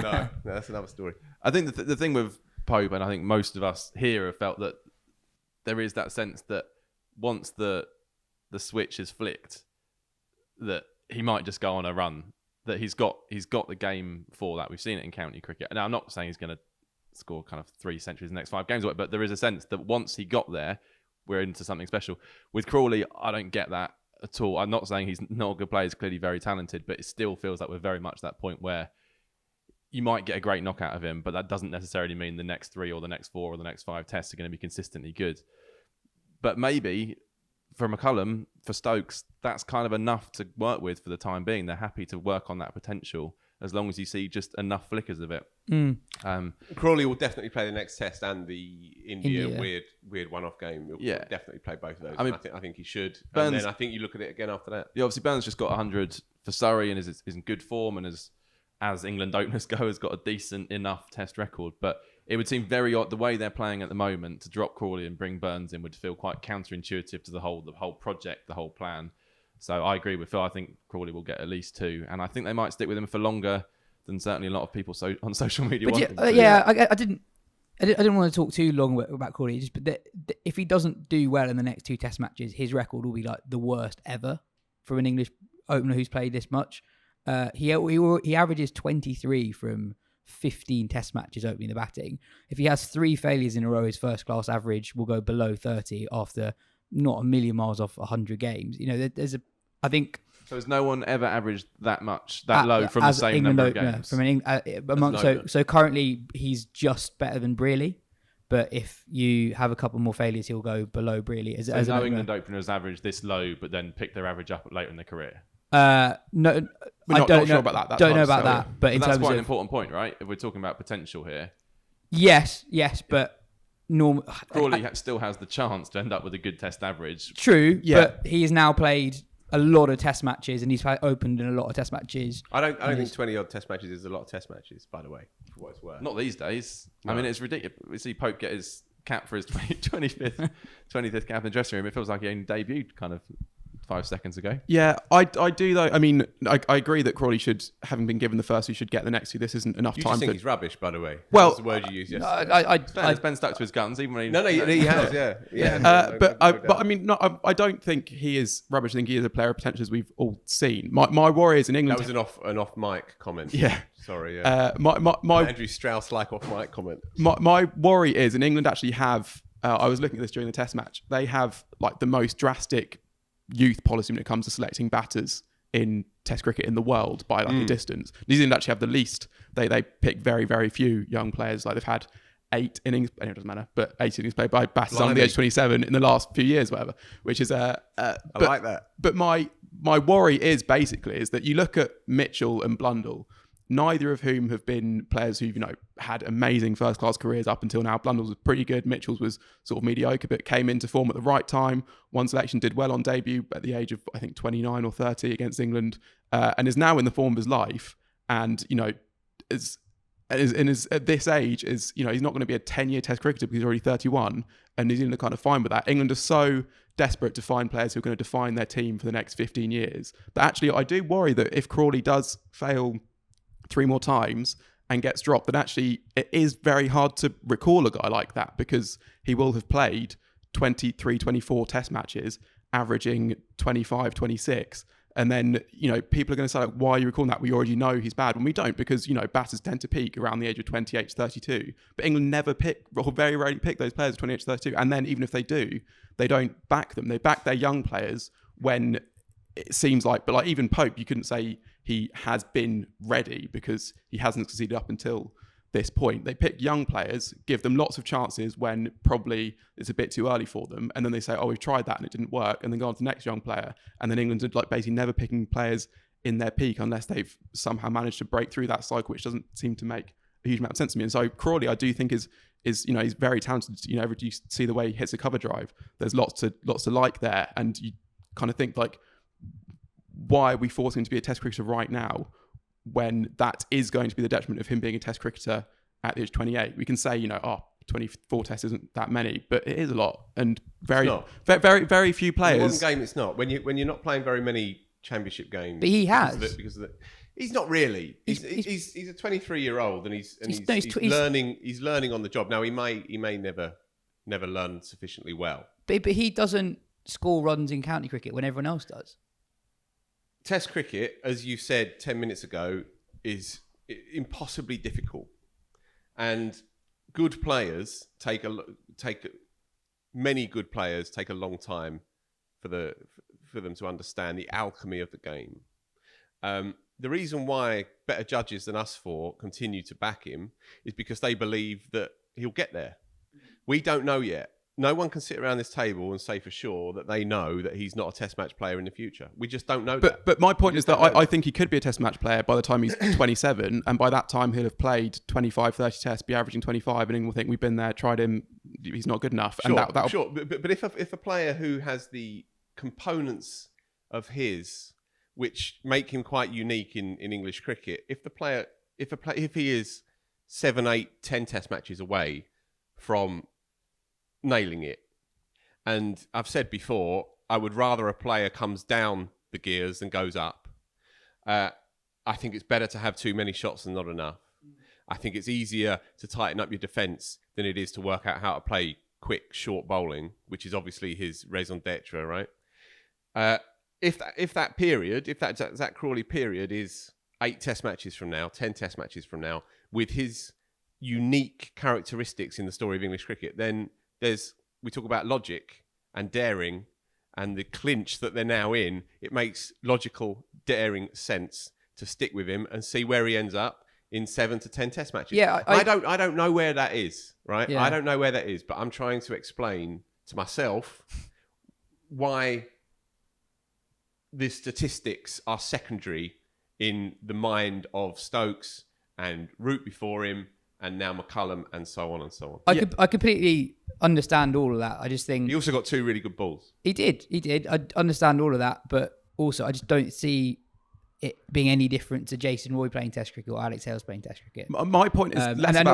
No, that's another story. I think the thing with Pope, and I think most of us here have felt that there is that sense that once the switch is flicked, that he might just go on a run. That he's got the game for that. We've seen it in county cricket. Now, I'm not saying he's going to score kind of 3 centuries in the next 5 games, but there is a sense that once he got there, we're into something special. With Crawley, I don't get that at all. I'm not saying he's not a good player. He's clearly very talented, but it still feels like we're very much that point where you might get a great knock out of him, but that doesn't necessarily mean the next 3 or the next 4 or the next 5 tests are going to be consistently good. But maybe for McCullum, for Stokes, that's kind of enough to work with for the time being. They're happy to work on that potential as long as you see just enough flickers of it. Crawley will definitely play the next test and the India. weird one-off game. He'll definitely play both of those. I think he should. Burns, and then I think you look at it again after that. Yeah, obviously Burns just got 100 for Surrey and is in good form, and as England openers go, has got a decent enough test record. But it would seem very odd the way they're playing at the moment to drop Crawley and bring Burns in would feel quite counterintuitive to the whole project, the whole plan. So I agree with Phil. I think Crawley will get at least 2, and I think they might stick with him for longer than certainly a lot of people on social media want them to. I didn't want to talk too long about Crawley. But if he doesn't do well in the next 2 test matches, his record will be like the worst ever for an English opener who's played this much. He averages 23 from 15 test matches opening the batting. If he has 3 failures in a row, his first class average will go below 30 after not a million miles off 100 games. I think. So has no one ever averaged that much, that low from the same England number of games? So currently he's just better than Brearley, but if you have a couple more failures, he'll go below Brearley. No England openers average this low, but then pick their average up later in their career. No, I don't know sure about that. Don't know about that. But in that's terms quite of an important point, right? If we're talking about potential here. Yes, but. Crawley still has the chance to end up with a good test average. True, but he has now played a lot of test matches and he's opened in a lot of test matches. I don't think 20 odd test matches is a lot of test matches, by the way, for what it's worth. Not these days. No. I mean, it's ridiculous. We see Pope get his cap for his 25th cap in the dressing room. It feels like he only debuted kind of 5 seconds ago. Yeah, I do though. I mean, I agree that Crawley should, having been given the first, he should get the next 2. This isn't enough you time. You think he's rubbish, by the way. Well, that's the word you used yesterday. Ben stuck to his guns, even when he... No, he has, yeah. But I mean, I don't think he is rubbish. I think he is a player of potential, as we've all seen. My worry is in England. That was an off mic comment. Yeah. Sorry. Yeah. My Andrew Strauss like off mic comment. My worry is in England actually have. I was looking at this during the Test match. They have like the most drastic youth policy when it comes to selecting batters in Test cricket in the world by like a distance. New Zealand actually have the least. They pick very, very few young players. Like they've had 8 innings, it doesn't matter, but 8 innings played by batters under the age of 27 in the last few years, whatever. Which is I like that. But my worry is that you look at Mitchell and Blundell, neither of whom have been players who've had amazing first class careers up until now. Blundell's was pretty good. Mitchell's was sort of mediocre, but came into form at the right time. One selection, did well on debut at the age of I think 29 or 30 against England, and is now in the form of his life. And at this age is he's not going to be a 10-year Test cricketer because he's already 31, and New Zealand are kind of fine with that. England are so desperate to find players who are going to define their team for the next 15 years that actually I do worry that if Crawley does fail 3 more times and gets dropped, then actually it is very hard to recall a guy like that because he will have played 23, 24 Test matches, averaging 25, 26. And then, people are going to say, like, why are you recalling that? We already know he's bad. When we don't, because, batters tend to peak around the age of 28 to 32. But England never pick, or very rarely pick those players of 28 to 32. And then even if they do, they don't back them. They back their young players when it seems like, but like even Pope, you couldn't say he has been ready because he hasn't succeeded up until this point. They pick young players, give them lots of chances when probably it's a bit too early for them, and then they say, "Oh, we've tried that and it didn't work," and then go on to the next young player. And then England are like basically never picking players in their peak unless they've somehow managed to break through that cycle, which doesn't seem to make a huge amount of sense to me. And so Crawley, I do think is he's very talented. Every you see the way he hits a cover drive, there's lots to like there, and you kind of think like, why are we forcing him to be a Test cricketer right now, when that is going to be the detriment of him being a Test cricketer at the age of 28? We can say, 24 Tests isn't that many, but it is a lot, and very few players. In one game, it's not. When you're not playing very many championship games, but he has because of the. He's not really. He's a 23-year-old, and he's learning on the job. Now he may never learn sufficiently well. But he doesn't score runs in county cricket when everyone else does. Test cricket, as you said 10 minutes ago, is impossibly difficult, and good players many good players take a long time for them to understand the alchemy of the game. The reason why better judges than us four continue to back him is because they believe that he'll get there. We don't know yet. No one can sit around this table and say for sure that they know that he's not a Test match player in the future. We just don't know that. But my point is that I think he could be a Test match player by the time he's 27, and by that time he'll have played 25, 30 Tests, be averaging 25, and England will think we've been there, tried him, he's not good enough. Sure, and sure. But if a player who has the components of his, which make him quite unique in English cricket, if he is 7, 8, 10 Test matches away from nailing it, and I've said before, I would rather a player comes down the gears than goes up. I think it's better to have too many shots than not enough. I think it's easier to tighten up your defence than it is to work out how to play quick, short bowling, which is obviously his raison d'etre, right? If that Crawley period is 8 Test matches from now, 10 Test matches from now, with his unique characteristics in the story of English cricket, then we talk about logic and daring and the clinch that they're now in. It makes logical, daring sense to stick with him and see where he ends up in 7 to 10 Test matches. Yeah, I don't know where that is, right? Yeah. I don't know where that is, but I'm trying to explain to myself why the statistics are secondary in the mind of Stokes and Root before him, and now McCullum, and so on and so on. I completely understand all of that. I just think He also got 2 really good balls. he did. I understand all of that, but also I just don't see it being any different to Jason Roy playing Test cricket or Alex Hales playing Test cricket. My point is just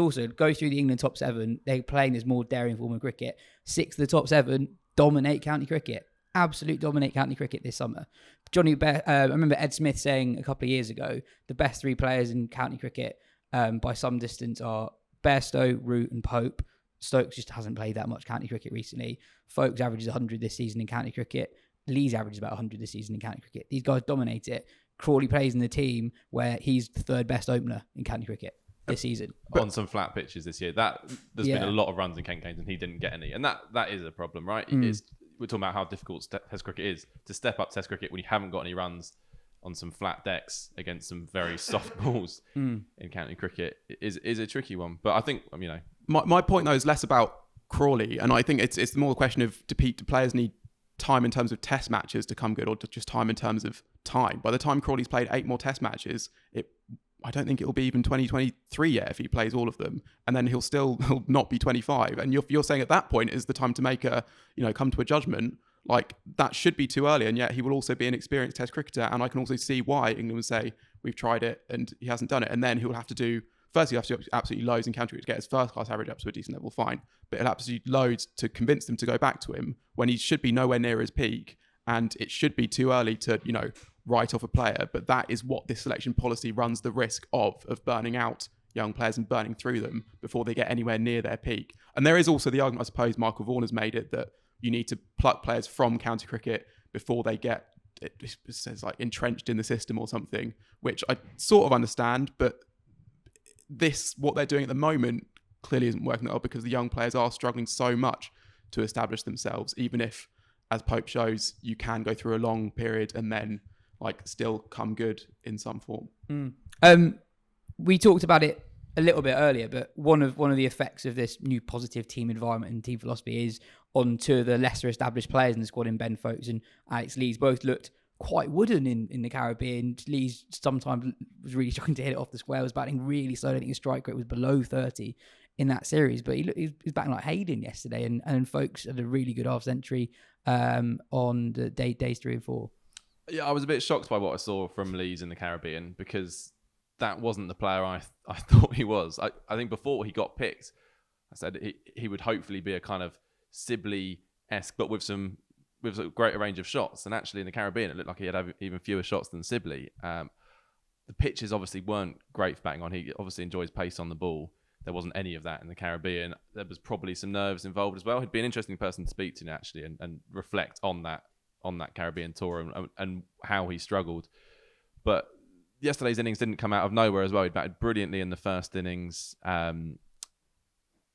also go through the England top 7. They're playing this more daring form of cricket. 6 of the top 7 dominate county cricket. Absolute dominate county cricket this summer. I remember Ed Smith saying a couple of years ago, the best 3 players in county cricket by some distance are Bairstow, Root and Pope. Stokes just hasn't played that much county cricket recently. Foakes averages 100 this season in county cricket. Lee's averages about 100 this season in county cricket. These guys dominate it. Crawley plays in the team where he's the 3rd best opener in county cricket this season. On some flat pitches this year, there's been a lot of runs in Kent games and he didn't get any. And that is a problem, right? We're talking about how difficult Test cricket is. To step up Test cricket when you haven't got any runs on some flat decks against some very soft balls in county cricket is a tricky one. But I think, My point though is less about Crawley, and I think it's more a question of do players need time in terms of Test matches to come good, or just time in terms of time. By the time Crawley's played 8 more Test matches, I don't think it'll be even 2023 yet if he plays all of them, and then he'll not be 25. And you're saying at that point is the time to make come to a judgment. Like, that should be too early, and yet he will also be an experienced Test cricketer, and I can also see why England would say we've tried it and he hasn't done it, and then he'll have to do. First, he'll have to do absolutely loads in county cricket to get his first-class average up to a decent level, fine. But he'll have to do loads to convince them to go back to him when he should be nowhere near his peak, and it should be too early to, write off a player. But that is what this selection policy runs the risk of burning out young players and burning through them before they get anywhere near their peak. And there is also the argument, I suppose, Michael Vaughan has made it, that you need to pluck players from county cricket before they get, it says like entrenched in the system or something, which I sort of understand, but what they're doing at the moment clearly isn't working at all, because the young players are struggling so much to establish themselves, even if, as Pope shows, you can go through a long period and then still come good in some form. We talked about it a little bit earlier, but one of the effects of this new positive team environment and team philosophy is on two of the lesser established players in the squad in Ben Foakes and Alex Lees. Both looked quite wooden in the Caribbean. Lees sometimes was really struggling to hit it off the square, was batting really slow. I think his strike rate was below 30 in that series, but he was batting like Hayden yesterday, and Foakes had a really good half century on the days 3 and 4. Yeah, I was a bit shocked by what I saw from Lees in the Caribbean because that wasn't the player I thought he was. I think before he got picked, I said he would hopefully be a kind of Sibley-esque, but with a greater range of shots. And actually in the Caribbean, it looked like he had even fewer shots than Sibley. The pitches obviously weren't great for batting on. He obviously enjoys pace on the ball. There wasn't any of that in the Caribbean. There was probably some nerves involved as well. He'd be an interesting person to speak to actually and reflect on that Caribbean tour and how he struggled. But yesterday's innings didn't come out of nowhere as well. He batted brilliantly in the first innings.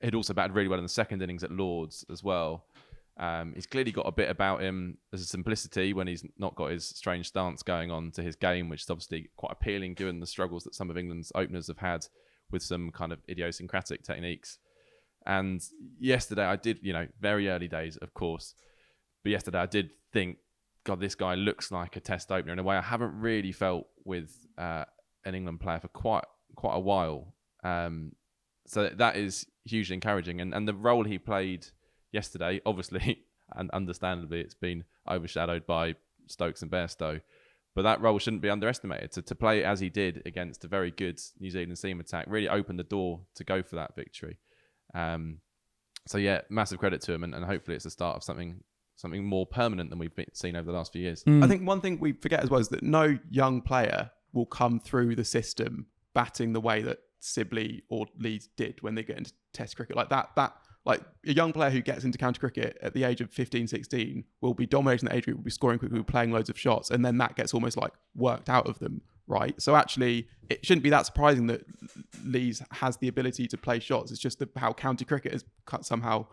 He'd also batted really well in the second innings at Lords as well. He's clearly got a bit about him. There's a simplicity when he's not got his strange stance going on to his game, which is obviously quite appealing given the struggles that some of England's openers have had with some kind of idiosyncratic techniques. And yesterday I did, very early days, of course, but yesterday I did think, God, this guy looks like a test opener in a way I haven't really felt with an England player for quite a while. So that is hugely encouraging. And the role he played yesterday, obviously, and understandably, it's been overshadowed by Stokes and Bairstow. But that role shouldn't be underestimated. To play as he did against a very good New Zealand seam attack really opened the door to go for that victory. So yeah, massive credit to him, and hopefully it's the start of something more permanent than we've seen over the last few years. I think one thing we forget as well is that no young player will come through the system batting the way that Sibley or Leeds did when they get into Test cricket. Like that like a young player who gets into county cricket at the age of 15, 16 will be dominating the age group, will be scoring quickly, will be playing loads of shots, and then that gets almost like worked out of them, right? So actually, it shouldn't be that surprising that Lees has the ability to play shots. It's just how county cricket has somehow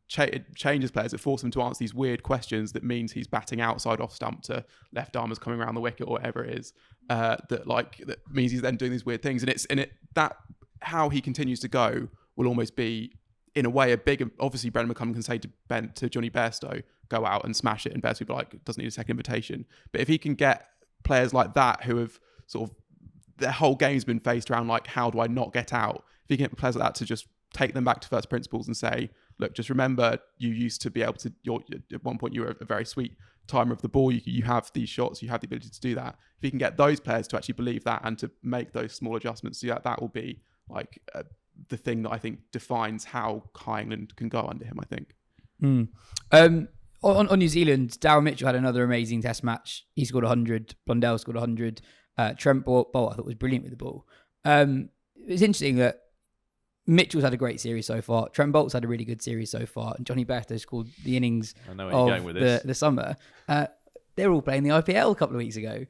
changes players. It forces him to answer these weird questions that means he's batting outside off stump to left armers coming around the wicket or whatever it is. That means he's then doing these weird things, and that how he continues to go will almost be, in a way, a big. Obviously, Brendon McCullum can say to Jonny Bairstow, go out and smash it, and Bairstow will be like, doesn't need a second invitation. But if he can get players like that who have sort of their whole game's been faced around like, how do I not get out? If he can get players like that to just take them back to first principles and say, look, just remember, you used to be able to. At one point, you were a very sweet timer of the ball. You have these shots. You have the ability to do that. If you can get those players to actually believe that and to make those small adjustments, so that will be like the thing that I think defines how high England can go under him, I think. On New Zealand, Darryl Mitchell had another amazing test match. He scored 100. Blundell scored 100. Trent Bolt, I thought, was brilliant with the ball. It's interesting that Mitchell's had a great series so far. Trent Bolt's had a really good series so far. And Jonny Bairstow scored the innings of the summer. They were all playing the IPL a couple of weeks ago.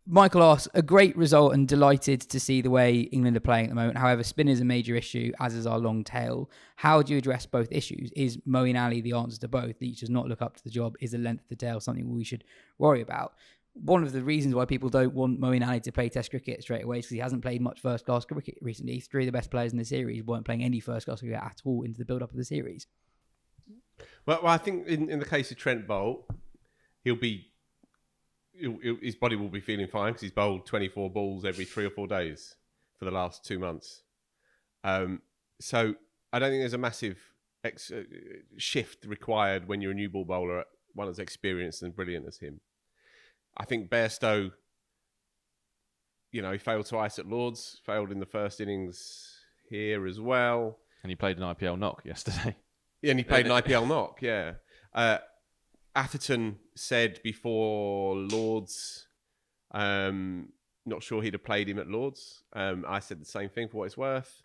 Michael asks, a great result and delighted to see the way England are playing at the moment. However, spin is a major issue, as is our long tail. How do you address both issues? Is Moeen Ali the answer to both? Leach does not look up to the job. Is the length of the tail something we should worry about? One of the reasons why people don't want Moeen Ali to play Test cricket straight away is because he hasn't played much first-class cricket recently. 3 of the best players in the series weren't playing any first-class cricket at all into the build-up of the series. Well, I think in the case of Trent Bolt, his body will be feeling fine because he's bowled 24 balls every 3 or 4 days for the last 2 months. So I don't think there's a massive shift required when you're a new ball bowler, one as experienced and brilliant as him. I think Bairstow, he failed twice at Lords, failed in the first innings here as well. And he played an IPL knock yesterday. Yeah, and he played an IPL knock, yeah. Atherton said before Lords, not sure he'd have played him at Lords. I said the same thing for what it's worth.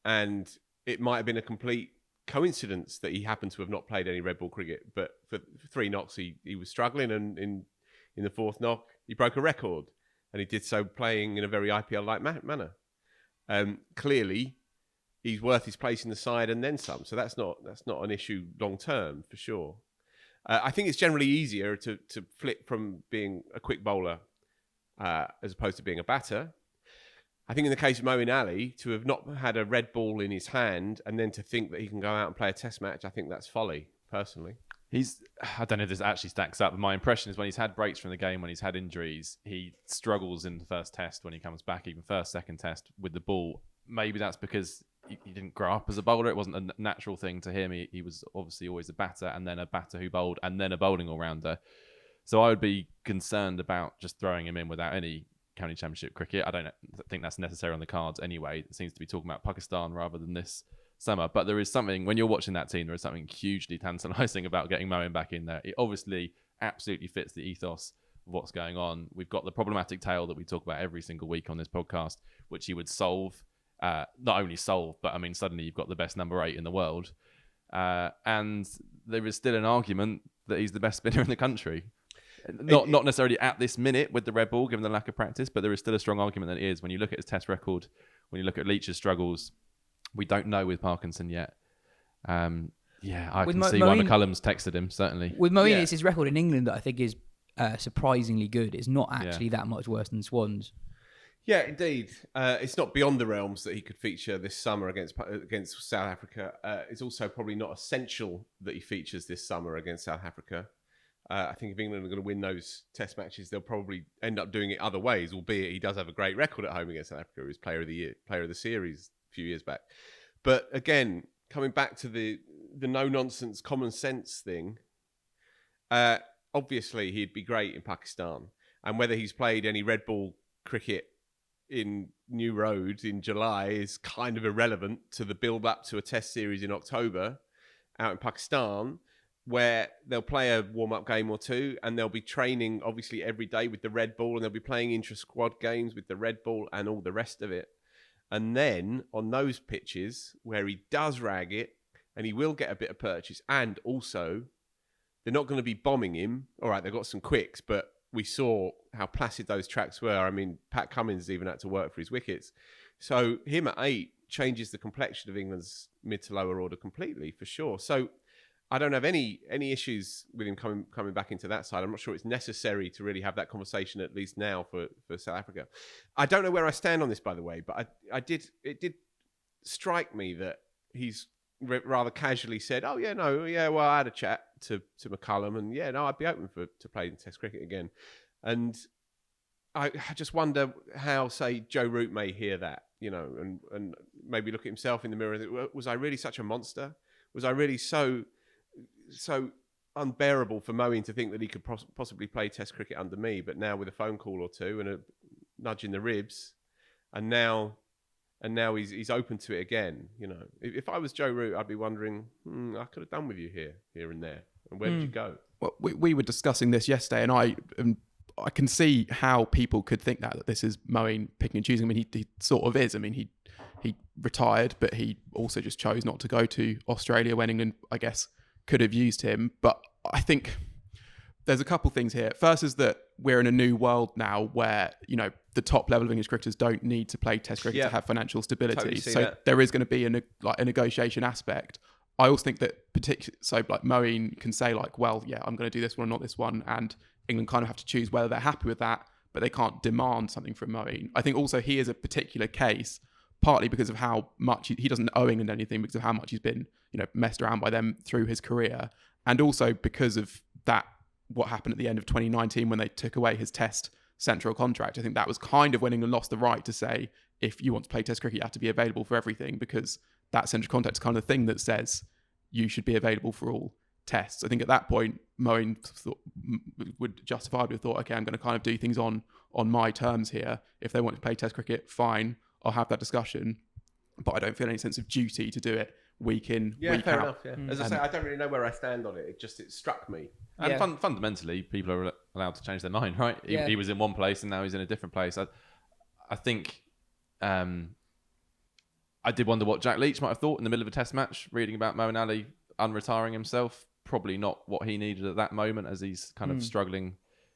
And it might have been a complete coincidence that he happened to have not played any red ball cricket, but for 3 knocks he was struggling, and in the 4th knock he broke a record, and he did so playing in a very IPL-like manner. Clearly, he's worth his place in the side and then some. So that's not an issue long term for sure. I think it's generally easier to flip from being a quick bowler as opposed to being a batter. I think in the case of Moeen Ali, to have not had a red ball in his hand and then to think that he can go out and play a test match, I think that's folly, personally. I don't know if this actually stacks up, but my impression is when he's had breaks from the game, when he's had injuries, he struggles in the first test when he comes back, even first, second test with the ball. Maybe that's because he didn't grow up as a bowler. It wasn't a natural thing to him. He was obviously always a batter and then a batter who bowled and then a bowling all-rounder. So I would be concerned about just throwing him in without any county championship cricket. I don't think that's necessary on the cards anyway. It seems to be talking about Pakistan rather than this summer. But there is something, when you're watching that team, there is something hugely tantalising about getting Moeen back in there. It obviously absolutely fits the ethos of what's going on. We've got the problematic tale that we talk about every single week on this podcast, which he would solve. Not only solve, but I mean, suddenly you've got the best number 8 in the world. And there is still an argument that he's the best spinner in the country. Not necessarily at this minute with the red ball, given the lack of practice, but there is still a strong argument that it is. When you look at his test record, when you look at Leach's struggles, we don't know with Parkinson yet. I can see why McCullum's texted him, certainly. With Moeen, it's his record in England that I think is surprisingly good. It's not actually that much worse than Swans. Yeah, indeed. It's not beyond the realms that he could feature this summer against South Africa. It's also probably not essential that he features this summer against South Africa. I think if England are going to win those test matches, they'll probably end up doing it other ways, albeit he does have a great record at home against South Africa. He was player of the year, player of the series a few years back. But again, coming back to the no-nonsense common sense thing, obviously he'd be great in Pakistan. And whether he's played any red ball cricket in New Road in July is kind of irrelevant to the build-up to a test series in October out in Pakistan, where they'll play a warm-up game or two and they'll be training, obviously, every day with the red ball, and they'll be playing intra-squad games with the red ball and all the rest of it. And then on those pitches where he does rag it and he will get a bit of purchase, and also they're not going to be bombing him. All right, they've got some quicks, but we saw how placid those tracks were. I mean, Pat Cummins even had to work for his wickets. So him at 8 changes the complexion of England's mid to lower order completely, for sure. So I don't have any issues with him coming back into that side. I'm not sure it's necessary to really have that conversation, at least now, for South Africa. I don't know where I stand on this, by the way, but it did strike me that he's rather casually said, well, I had a chat to McCullum, and I'd be open to playing Test cricket again. And I just wonder how, say, Joe Root may hear that, and maybe look at himself in the mirror and think, was I really such a monster? Was I really so unbearable for Moeen to think that he could possibly play Test cricket under me, but now with a phone call or two and a nudge in the ribs, and now he's open to it again. If I was Joe Root, I'd be wondering, I could have done with you here and there, and where did you go? Well, we were discussing this yesterday, and I can see how people could think that this is Moeen picking and choosing. I mean, he sort of is. I mean, he retired, but he also just chose not to go to Australia when England, I guess, could have used him. But I think there's a couple things here. First is that we're in a new world now where, the top level of English cricketers don't need to play Test cricket to have financial stability. Totally so there is going to be a negotiation aspect. I also think that Moeen can say I'm going to do this one or not this one, and England kind of have to choose whether they're happy with that, but they can't demand something from Moeen. I think also he is a particular case, partly because of how much he doesn't owe England anything, because of how much he's been, messed around by them through his career. And also because of that, what happened at the end of 2019 when they took away his Test central contract. I think that was kind of when England lost the right to say, if you want to play Test cricket, you have to be available for everything, because that central contract is kind of the thing that says you should be available for all tests. I think at that point, Moeen would justifiably have thought, okay, I'm going to kind of do things on my terms here. If they want to play Test cricket, fine, I'll have that discussion. But I don't feel any sense of duty to do it week in, week fair out. enough. Yeah. As I say, I don't really know where I stand on it. It struck me. And fundamentally, people are allowed to change their mind, right? He was in one place and now he's in a different place. I think I did wonder what Jack Leach might have thought in the middle of a Test match, reading about Moeen Ali unretiring himself. Probably not what he needed at that moment, as he's kind of struggling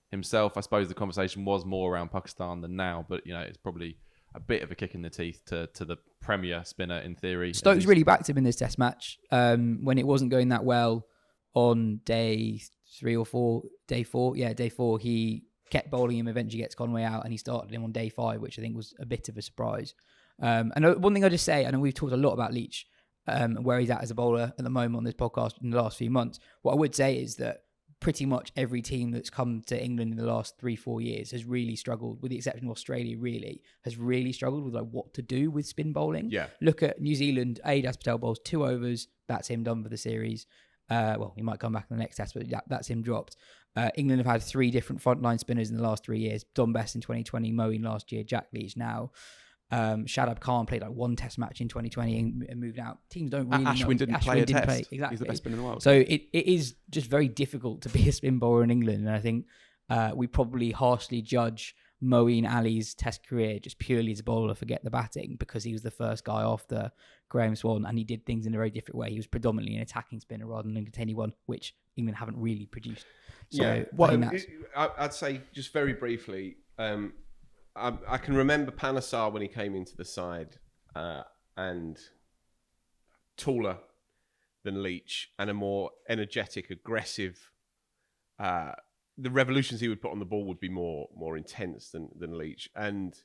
himself. I suppose the conversation was more around Pakistan than now, but it's probably a bit of a kick in the teeth to the premier spinner in theory. Stokes really backed him in this Test match when it wasn't going that well on day 4. He kept bowling him, eventually gets Conway out, and he started him on day 5, which I think was a bit of a surprise. And one thing I just say, I know we've talked a lot about Leach, where he's at as a bowler at the moment on this podcast in the last few months. What I would say is that pretty much every team that's come to England in the last 3-4 years has really struggled, with the exception of Australia, has really struggled with like what to do with spin bowling. Yeah. Look at New Zealand, Das Patel bowls 2 overs, that's him done for the series. Well, he might come back in the next test, but that's him dropped. England have had 3 different frontline spinners in the last 3 years. Don Best in 2020, Moeen last year, Jack Leach now. Shadab Khan played like 1 test match in 2020 and moved out. Teams don't really Ashwin know. didn't play a test. Exactly. He's the best spinner in the world. So it is just very difficult to be a spin bowler in England. And I think we probably harshly judge Moeen Ali's test career just purely as a bowler, forget the batting, because he was the first guy after Graham Swan and he did things in a very different way. He was predominantly an attacking spinner rather than a containing one, which England haven't really produced. So I'd say just very briefly, I can remember Panesar when he came into the side and taller than Leach and a more energetic, aggressive. The revolutions he would put on the ball would be more intense than Leach. And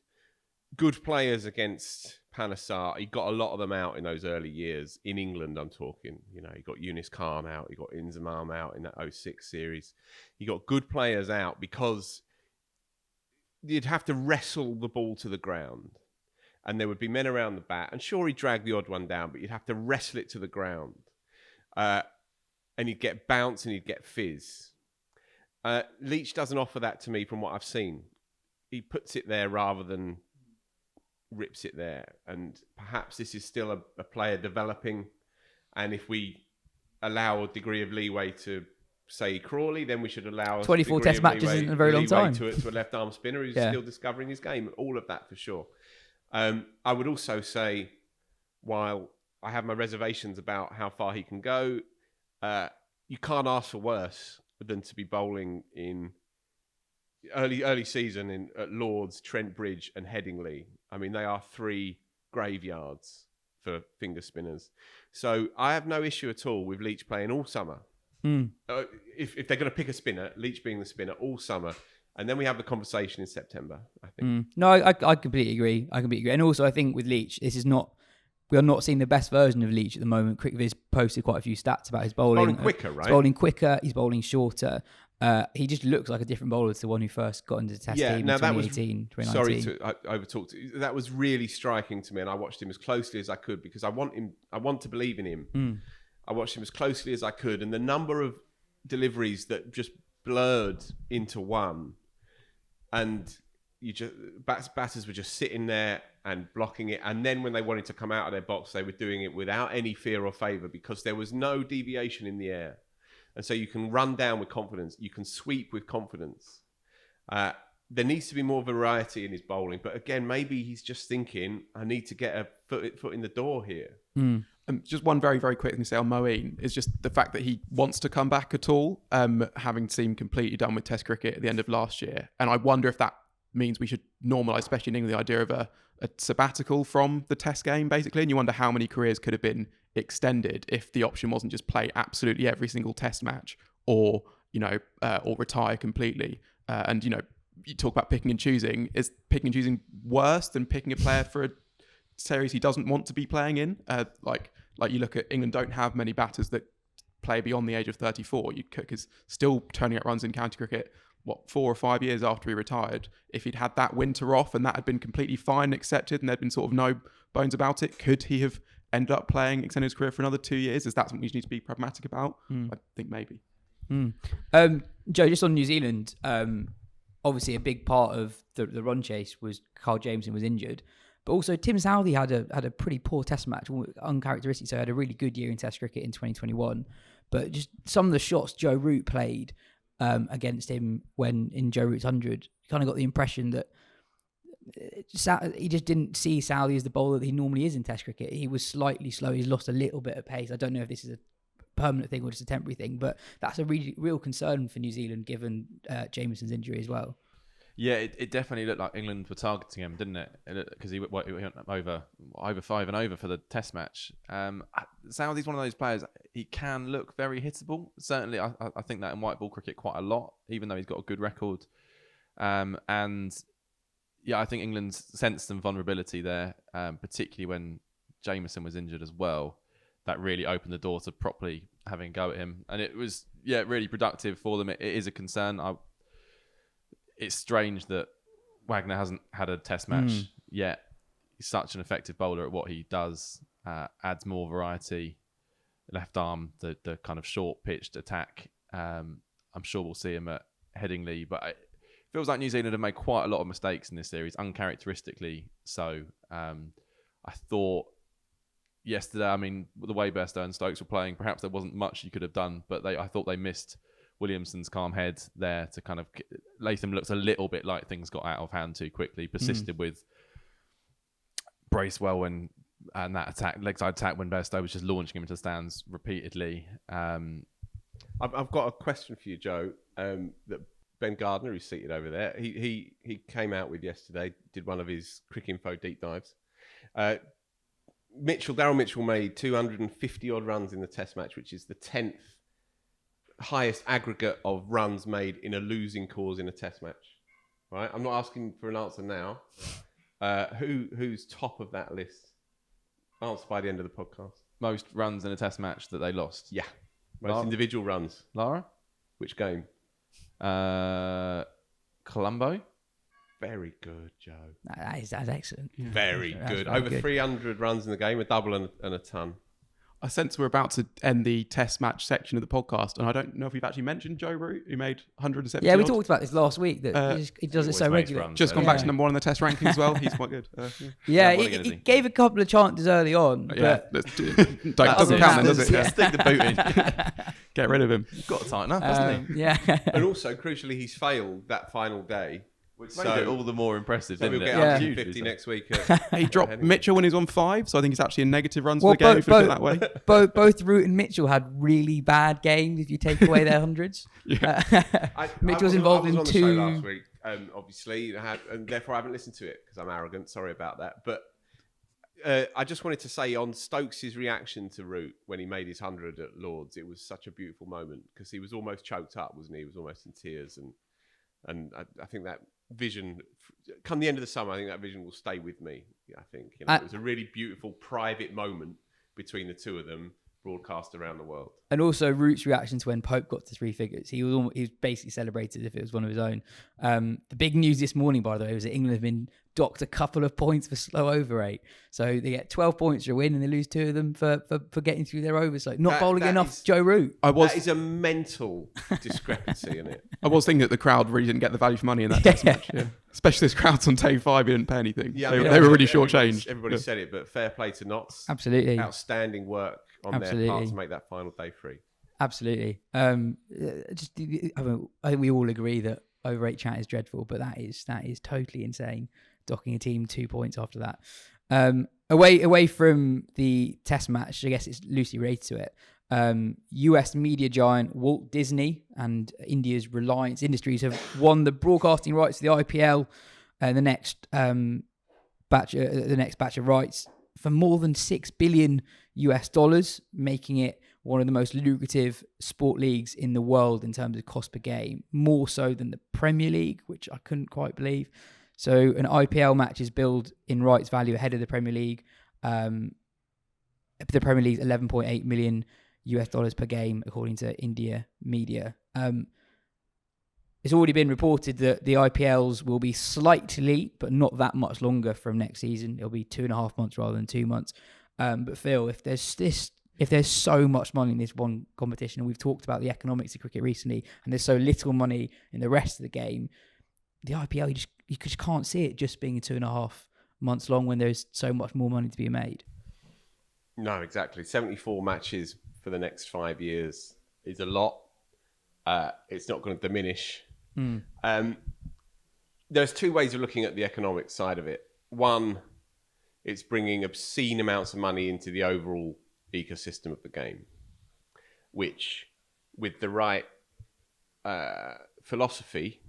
good players against Panesar, he got a lot of them out in those early years. In England, I'm talking. You know, he got Yunis Khan out, he got Inzamam out in that 06 series. He got good players out because you'd have to wrestle the ball to the ground and there would be men around the bat, and sure, he'd drag the odd one down, but you'd have to wrestle it to the ground, and you'd get bounce and you'd get fizz. Leach doesn't offer that to me from what I've seen. He puts it there rather than rips it there, and perhaps this is still a player developing, and if we allow a degree of leeway to say Crawley, then we should allow 24 test matches isn't a very long time to a left arm spinner who's still discovering his game. All of that for sure. I would also say, while I have my reservations about how far he can go, you can't ask for worse than to be bowling in early season at Lords, Trent Bridge and Headingley. I mean, they are 3 graveyards for finger spinners. So I have no issue at all with Leach playing all summer. If they're going to pick a spinner, Leach being the spinner all summer, and then we have the conversation in September, I think. No, I completely agree. And also, I think with Leach, we are not seeing the best version of Leach at the moment. CricViz posted quite a few stats about his bowling. Bowling quicker, right? He's bowling quicker. He's bowling shorter. He just looks like a different bowler to the one who first got into the test team in 2018, 2019. Sorry to overtalk. That was really striking to me, and I watched him as closely as I could because I want to believe in him. I watched him as closely as I could, and the number of deliveries that just blurred into one, and batters were just sitting there and blocking it, and then when they wanted to come out of their box, they were doing it without any fear or favour because there was no deviation in the air, and so you can run down with confidence, you can sweep with confidence. There needs to be more variety in his bowling, but again, maybe he's just thinking, I need to get a foot in the door here. Just one very, very quick thing to say on Moeen is just the fact that he wants to come back at all, having seemed completely done with Test cricket at the end of last year. And I wonder if that means we should normalise, especially in England, the idea of a sabbatical from the Test game, basically. And you wonder how many careers could have been extended if the option wasn't just play absolutely every single Test match or retire completely. And, you talk about picking and choosing. Is picking and choosing worse than picking a player for a series he doesn't want to be playing in? Like you look at England, don't have many batters that play beyond the age of 34. Cook is still turning out runs in county cricket, 4 or 5 years after he retired. If he'd had that winter off and that had been completely fine and accepted and there'd been sort of no bones about it, could he have ended up playing, extended his career for another 2 years? Is that something we need to be pragmatic about? I think maybe. Joe, just on New Zealand, obviously a big part of the run chase was Carl Jameson was injured. But also Tim Southey had a pretty poor test match, uncharacteristic. So he had a really good year in test cricket in 2021. But just some of the shots Joe Root played against him when in Joe Root's 100, kind of got the impression that he just didn't see Southey as the bowler that he normally is in test cricket. He was slightly slow. He's lost a little bit of pace. I don't know if this is a permanent thing or just a temporary thing, but that's a real concern for New Zealand given Jameson's injury as well. Yeah, it definitely looked like England were targeting him, didn't it? Because he went over 5 and over for the Test match. Southey's one of those players. He can look very hittable. Certainly, I think that in white ball cricket quite a lot, even though he's got a good record. And yeah, I think England sensed some vulnerability there, particularly when Jameson was injured as well. That really opened the door to properly having a go at him. And it was, really productive for them. It is a concern. It's strange that Wagner hasn't had a test match yet. He's such an effective bowler at what he does. Adds more variety. Left arm, the kind of short-pitched attack. I'm sure we'll see him at Headingley. But it feels like New Zealand have made quite a lot of mistakes in this series, uncharacteristically so. I thought yesterday, the way Bairstow and Stokes were playing, perhaps there wasn't much you could have done, but I thought they missed Williamson's calm head there to kind of... Latham looks a little bit like things got out of hand too quickly, persisted with Bracewell and that attack, leg side attack, when Bairstow was just launching him into the stands repeatedly. I've got a question for you, Joe, that Ben Gardner, who's seated over there, he came out with yesterday, did one of his Cricinfo deep dives. Daryl Mitchell made 250 odd runs in the test match, which is the 10th highest aggregate of runs made in a losing cause in a test match. Right? I'm not asking for an answer now. Who's top of that list? Answer by the end of the podcast. Most runs in a test match that they lost? Yeah. Most individual runs. Lara? Which game? Colombo? Very good, Joe. That's excellent. Yeah. Very good. Very Over good. 300 runs in the game, a double and a ton. I sense we're about to end the test match section of the podcast, and I don't know if we've actually mentioned Joe Root, who made 170. Yeah, we talked about this last week, that he does it so regularly. Just gone back to number one in the test rankings as well. He's quite good. He gave a couple of chances early on. But doesn't count then, does it? Yeah. Stick the boot in. Get rid of him. He's got to tighten up, hasn't he? Yeah. And also, crucially, he's failed that final day. Which made it all the more impressive, So didn't we'll it? get Yeah. 150 next week. He dropped Mitchell when he was on 5, so I think he's actually in negative runs for the game, if you look at it that way. Both Root and Mitchell had really bad games if you take away their hundreds. Mitchell's involved I was in on the 2. show last week, obviously, and therefore I haven't listened to it because I'm arrogant. Sorry about that. But I just wanted to say on Stokes' reaction to Root when he made his 100 at Lords, it was such a beautiful moment because he was almost choked up, wasn't he? He was almost in tears. And I think that vision, come the end of the summer, I think that vision will stay with me. I think it was a really beautiful private moment between the two of them, broadcast around the world. And also Root's reaction to when Pope got to 3 figures. He was basically celebrated as if it was one of his own. The big news this morning, by the way, was that England have been docked a couple of points for slow over rate. So they get 12 points for a win and they lose 2 of them for getting through their overs. Like not bowling enough Joe Root. That is a mental discrepancy, isn't it? I was thinking that the crowd really didn't get the value for money in that test match. Yeah. Especially this crowd's on day 5, he didn't pay anything. Yeah, they were really shortchanged. Everybody said it, but fair play to Notts. Absolutely. Outstanding work on their part to make that final day free. Absolutely. I think we all agree that overrate chat is dreadful, but that is totally insane. Docking a team 2 points after that. Away from the test match, I guess it's loosely related to it. US media giant Walt Disney and India's Reliance Industries have won the broadcasting rights to the IPL and the next batch of rights for more than $6 billion, making it one of the most lucrative sport leagues in the world in terms of cost per game, more so than the Premier League, which I couldn't quite believe. So an IPL match is billed in rights value ahead of the Premier League. The Premier League's $11.8 million per game, according to India media. It's already been reported that the IPLs will be slightly, but not that much longer from next season. It'll be 2.5 months rather than 2 months. But Phil, if there's so much money in this one competition, and we've talked about the economics of cricket recently, and there's so little money in the rest of the game, the IPL, you just can't see it just being 2.5 months long when there's so much more money to be made. No, exactly. 74 matches for the next 5 years is a lot. It's not going to diminish. There's 2 ways of looking at the economic side of it. One, it's bringing obscene amounts of money into the overall ecosystem of the game, which, with the right philosophy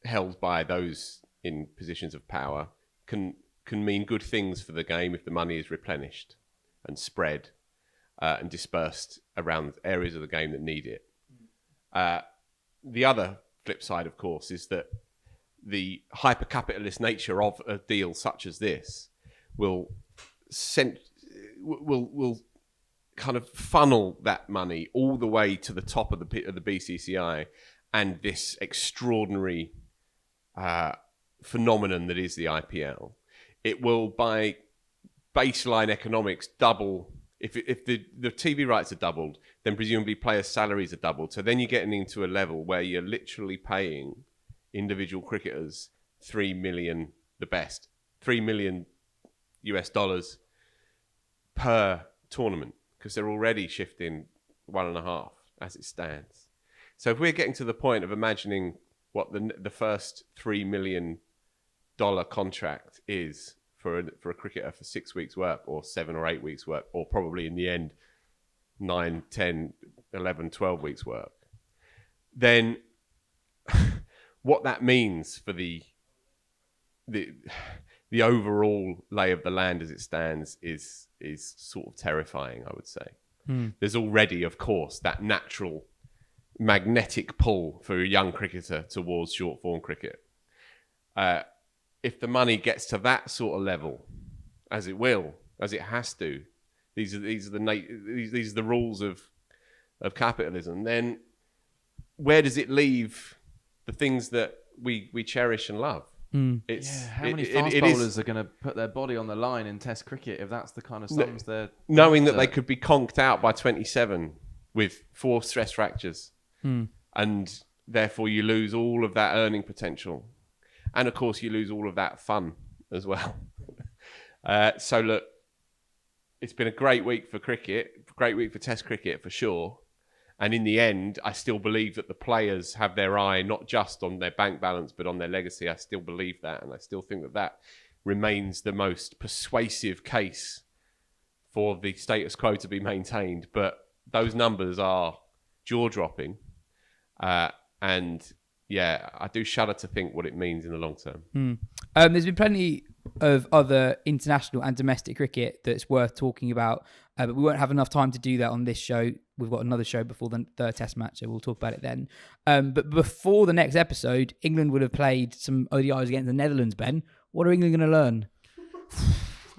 held by those in positions of power, can mean good things for the game if the money is replenished and spread and dispersed around areas of the game that need it. The other flip side, of course, is that the hyper-capitalist nature of a deal such as this will kind of funnel that money all the way to the top of the BCCI and this extraordinary phenomenon that is the IPL. It will, by baseline economics, double. If the TV rights are doubled, then presumably players' salaries are doubled. So then you're getting into a level where you're literally paying individual cricketers $3 million, the best, $3 million US per tournament, because they're already shifting 1.5 as it stands. So if we're getting to the point of imagining what the first $3 million contract is for a cricketer for 6 weeks work, or 7 or 8 weeks work, or probably in the end 9, 10, 11, 12 weeks work, then what that means for the overall lay of the land as it stands is sort of terrifying, I would say. There's already, of course, that natural magnetic pull for a young cricketer towards short form cricket. If the money gets to that sort of level, as it will, as it has to, these are the rules of capitalism. Then where does it leave the things that we cherish and love? How many fast bowlers are going to put their body on the line in Test cricket if that's the kind of sums they're knowing that they could be conked out by 27 with 4 stress fractures, and therefore you lose all of that earning potential, and of course you lose all of that fun as well. So look, it's been a great week for cricket, great week for Test cricket for sure. And in the end, I still believe that the players have their eye not just on their bank balance, but on their legacy. I still believe that. And I still think that remains the most persuasive case for the status quo to be maintained. But those numbers are jaw-dropping. And yeah, I do shudder to think what it means in the long term. There's been plenty of other international and domestic cricket that's worth talking about, but we won't have enough time to do that on this show. We've got another show before the third Test match, so we'll talk about it then. But before the next episode, England would have played some ODIs against the Netherlands, Ben. What are England going to learn?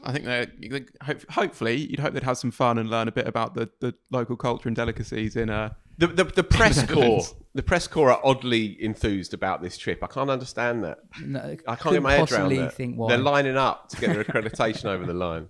I think hopefully you'd hope they'd have some fun and learn a bit about the local culture and delicacies in the press corps. The press corps are oddly enthused about this trip. I can't understand that. No, I can't get my head around that. Think why. They're lining up to get their accreditation over the line.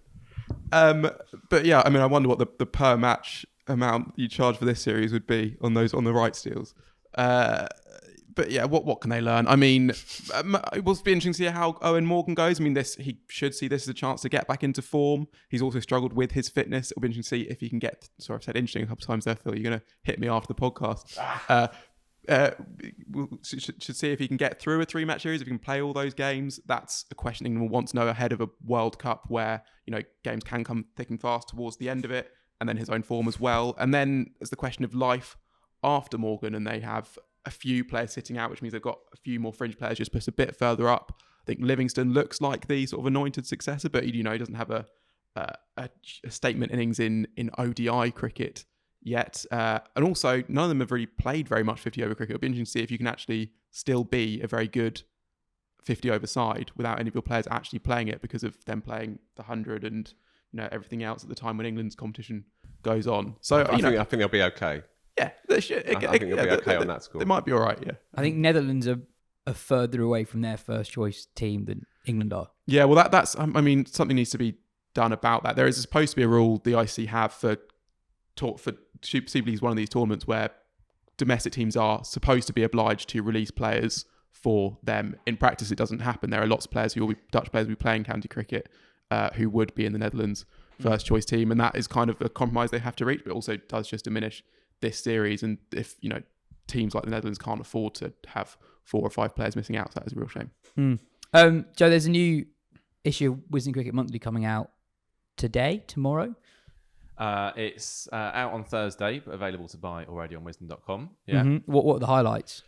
But yeah, I mean, I wonder what the per match amount you charge for this series would be on the rights deals. But yeah, what can they learn? I mean, it will be interesting to see how Owen Morgan goes. I mean, he should see this as a chance to get back into form. He's also struggled with his fitness. It'll be interesting to see if he can get. Sorry, I've said interesting a couple of times there, Phil. You're going to hit me after the podcast. We should see if he can get through a 3-match series, if he can play all those games. That's a question England will want to know ahead of a World Cup where, games can come thick and fast towards the end of it, and then his own form as well. And then there's the question of life after Morgan, and they have a few players sitting out, which means they've got a few more fringe players just put a bit further up. I think Livingston looks like the sort of anointed successor, but he doesn't have a statement innings in ODI cricket yet. And also, none of them have really played very much 50-over cricket. It'll be interesting to see if you can actually still be a very good 50-over side without any of your players actually playing it because of them playing the 100 and everything else at the time when England's competition goes on. So I think they'll be okay. Yeah, they should. I think they'll be okay on that score. They might be all right, yeah. I think Netherlands are further away from their first choice team than England are. Yeah, well, that's. I mean, something needs to be done about that. There is supposed to be a rule the IC have for Super League is one of these tournaments where domestic teams are supposed to be obliged to release players for them. In practice, it doesn't happen. There are lots of players Dutch players who will be playing county cricket who would be in the Netherlands first choice team, and that is kind of a compromise they have to reach, but also does just diminish this series. And if teams like the Netherlands can't afford to have 4 or 5 players missing out, so that is a real shame. Joe, there's a new issue of Wisden Cricket Monthly coming out tomorrow. It's out on Thursday, but available to buy already on wisden.com. Yeah. Mm-hmm. What are the highlights?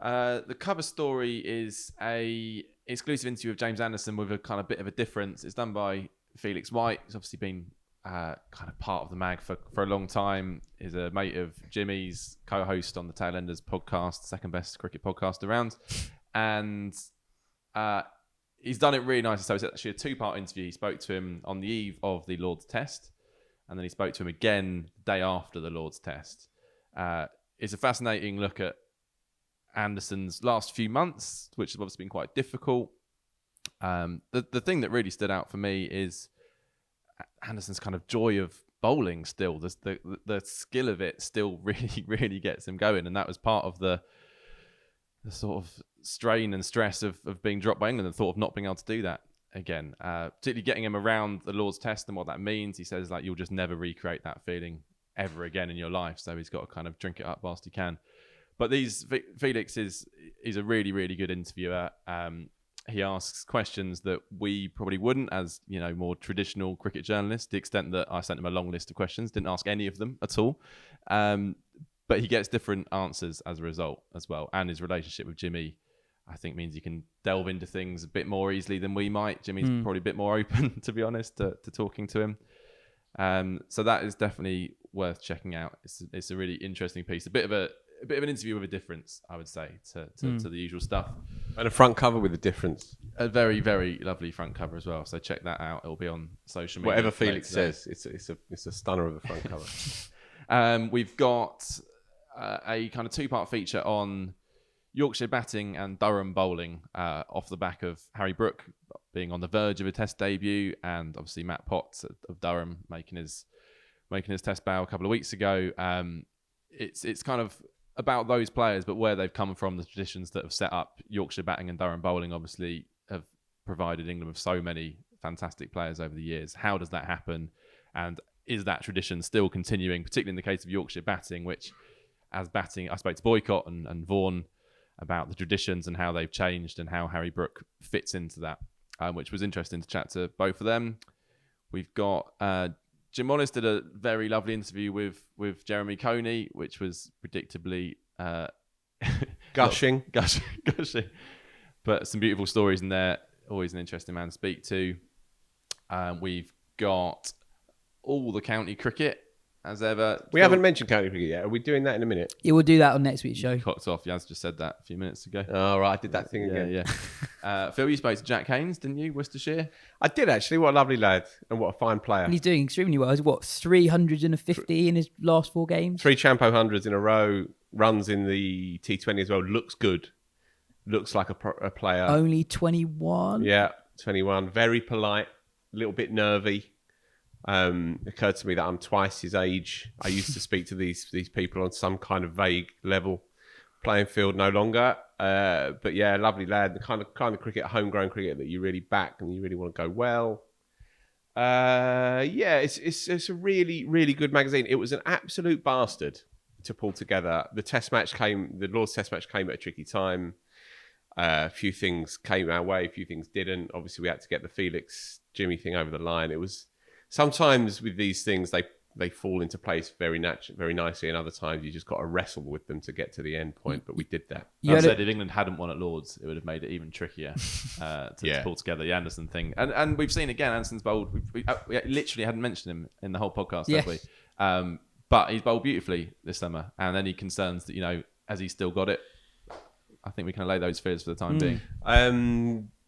The cover story is a exclusive interview of James Anderson with a kind of bit of a difference. It's done by Felix White. He's obviously been kind of part of the mag for a long time. Is a mate of Jimmy's, co-host on the Tailenders podcast, second best cricket podcast around, and he's done it really nicely. So it's actually a 2-part interview. He spoke to him on the eve of the Lord's Test, and then he spoke to him again the day after the Lord's Test. It's a fascinating look at Anderson's last few months, which have obviously been quite difficult. The thing that really stood out for me is Anderson's kind of joy of bowling still. The skill of it still really gets him going, and that was part of the sort of strain and stress of being dropped by England and thought of not being able to do that again. Particularly getting him around the Lord's Test and what that means. He says like you'll just never recreate that feeling ever again in your life, so he's got to kind of drink it up whilst he can. But Felix is a really good interviewer. He asks questions that we probably wouldn't as, more traditional cricket journalists, to the extent that I sent him a long list of questions, didn't ask any of them at all. But he gets different answers as a result as well. And his relationship with Jimmy, I think, means he can delve into things a bit more easily than we might. Jimmy's probably a bit more open, to be honest, to talking to him. So that is definitely worth checking out. It's a really interesting piece. A bit of an interview with a difference, I would say, to the usual stuff. And a front cover with a difference. A very, very lovely front cover as well. So check that out. It'll be on social media. Whatever Felix says, it's a stunner of a front cover. We've got a kind of 2-part feature on Yorkshire batting and Durham bowling off the back of Harry Brook being on the verge of a Test debut, and obviously Matt Potts of Durham making his Test bow a couple of weeks ago. It's kind of about those players, but where they've come from, the traditions that have set up Yorkshire batting and Durham bowling obviously have provided England with so many fantastic players over the years. How does that happen? And is that tradition still continuing, particularly in the case of Yorkshire batting, which as batting, I spoke to Boycott and Vaughan about the traditions and how they've changed and how Harry Brook fits into that, which was interesting to chat to both of them. We've got Jim Wallace did a very lovely interview with Jeremy Coney, which was predictably gushing, but some beautiful stories in there. Always an interesting man to speak to. We've got all the county cricket as ever. We haven't mentioned county cricket yet. Are we doing that in a minute? Yeah, we'll do that on next week's show. Cocked off. Yaz just said that a few minutes ago. Oh, right. I did that thing again. Yeah. Phil, you spoke to Jack Haynes, didn't you? Worcestershire? I did, actually. What a lovely lad and what a fine player. And he's doing extremely well. He's 350 in his last 4 games? 3 Champo 100s in a row. Runs in the T20 as well. Looks good. Looks like a player. Only 21? Yeah, 21. Very polite. A little bit nervy. Occurred to me that I'm twice his age. I used to speak to these people on some kind of vague level playing field, no longer. But yeah, lovely lad. The kind of cricket, homegrown cricket that you really back and you really want to go well. Yeah, it's a really, really good magazine. It was an absolute bastard to pull together. The Lord's Test match came at a tricky time. A few things came our way, a few things didn't. Obviously, we had to get the Felix Jimmy thing over the line. It was sometimes with these things they fall into place very nicely, and other times you just got to wrestle with them to get to the end point. But we did that. I said if England hadn't won at Lords, it would have made it even trickier to pull together the Anderson thing. And we've seen again, Anderson's bowled. We literally hadn't mentioned him in the whole podcast, have we? But he's bowled beautifully this summer. And any concerns that, has he still got it? I think we can allay those fears for the time being.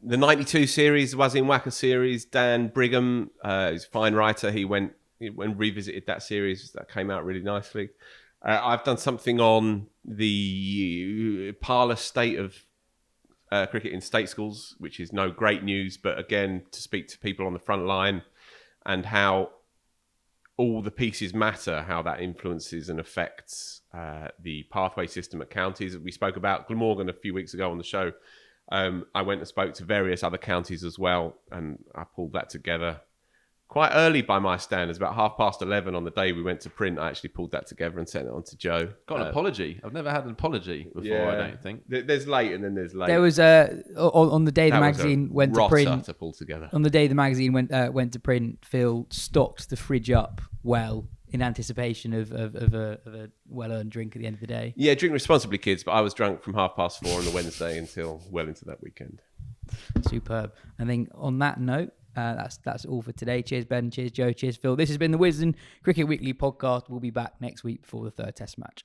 The 92 series, the Wasim Wacker series, Dan Brigham, he's a fine writer. He went revisited that series. That came out really nicely. I've done something on the parlour state of cricket in state schools, which is no great news, but again, to speak to people on the front line and how all the pieces matter, how that influences and affects the pathway system at counties. We spoke about Glamorgan a few weeks ago on the show. I went and spoke to various other counties as well, and I pulled that together quite early by my standards, about 11:30 on the day we went to print. I actually pulled that together and sent it on to Joe. Got an apology. I've never had an apology before, I don't think. There's late and then there's late. There was on the day the magazine went to print. To pull together. On the day the magazine went to print, Phil stocked the fridge up well in anticipation of a well-earned drink at the end of the day. Yeah, drink responsibly, kids, but I was drunk from 4:30 on the Wednesday until well into that weekend. Superb. I think on that note, That's all for today. Cheers, Ben. Cheers, Joe. Cheers, Phil. This has been the Wisden Cricket Weekly podcast. We'll be back next week for the third Test match.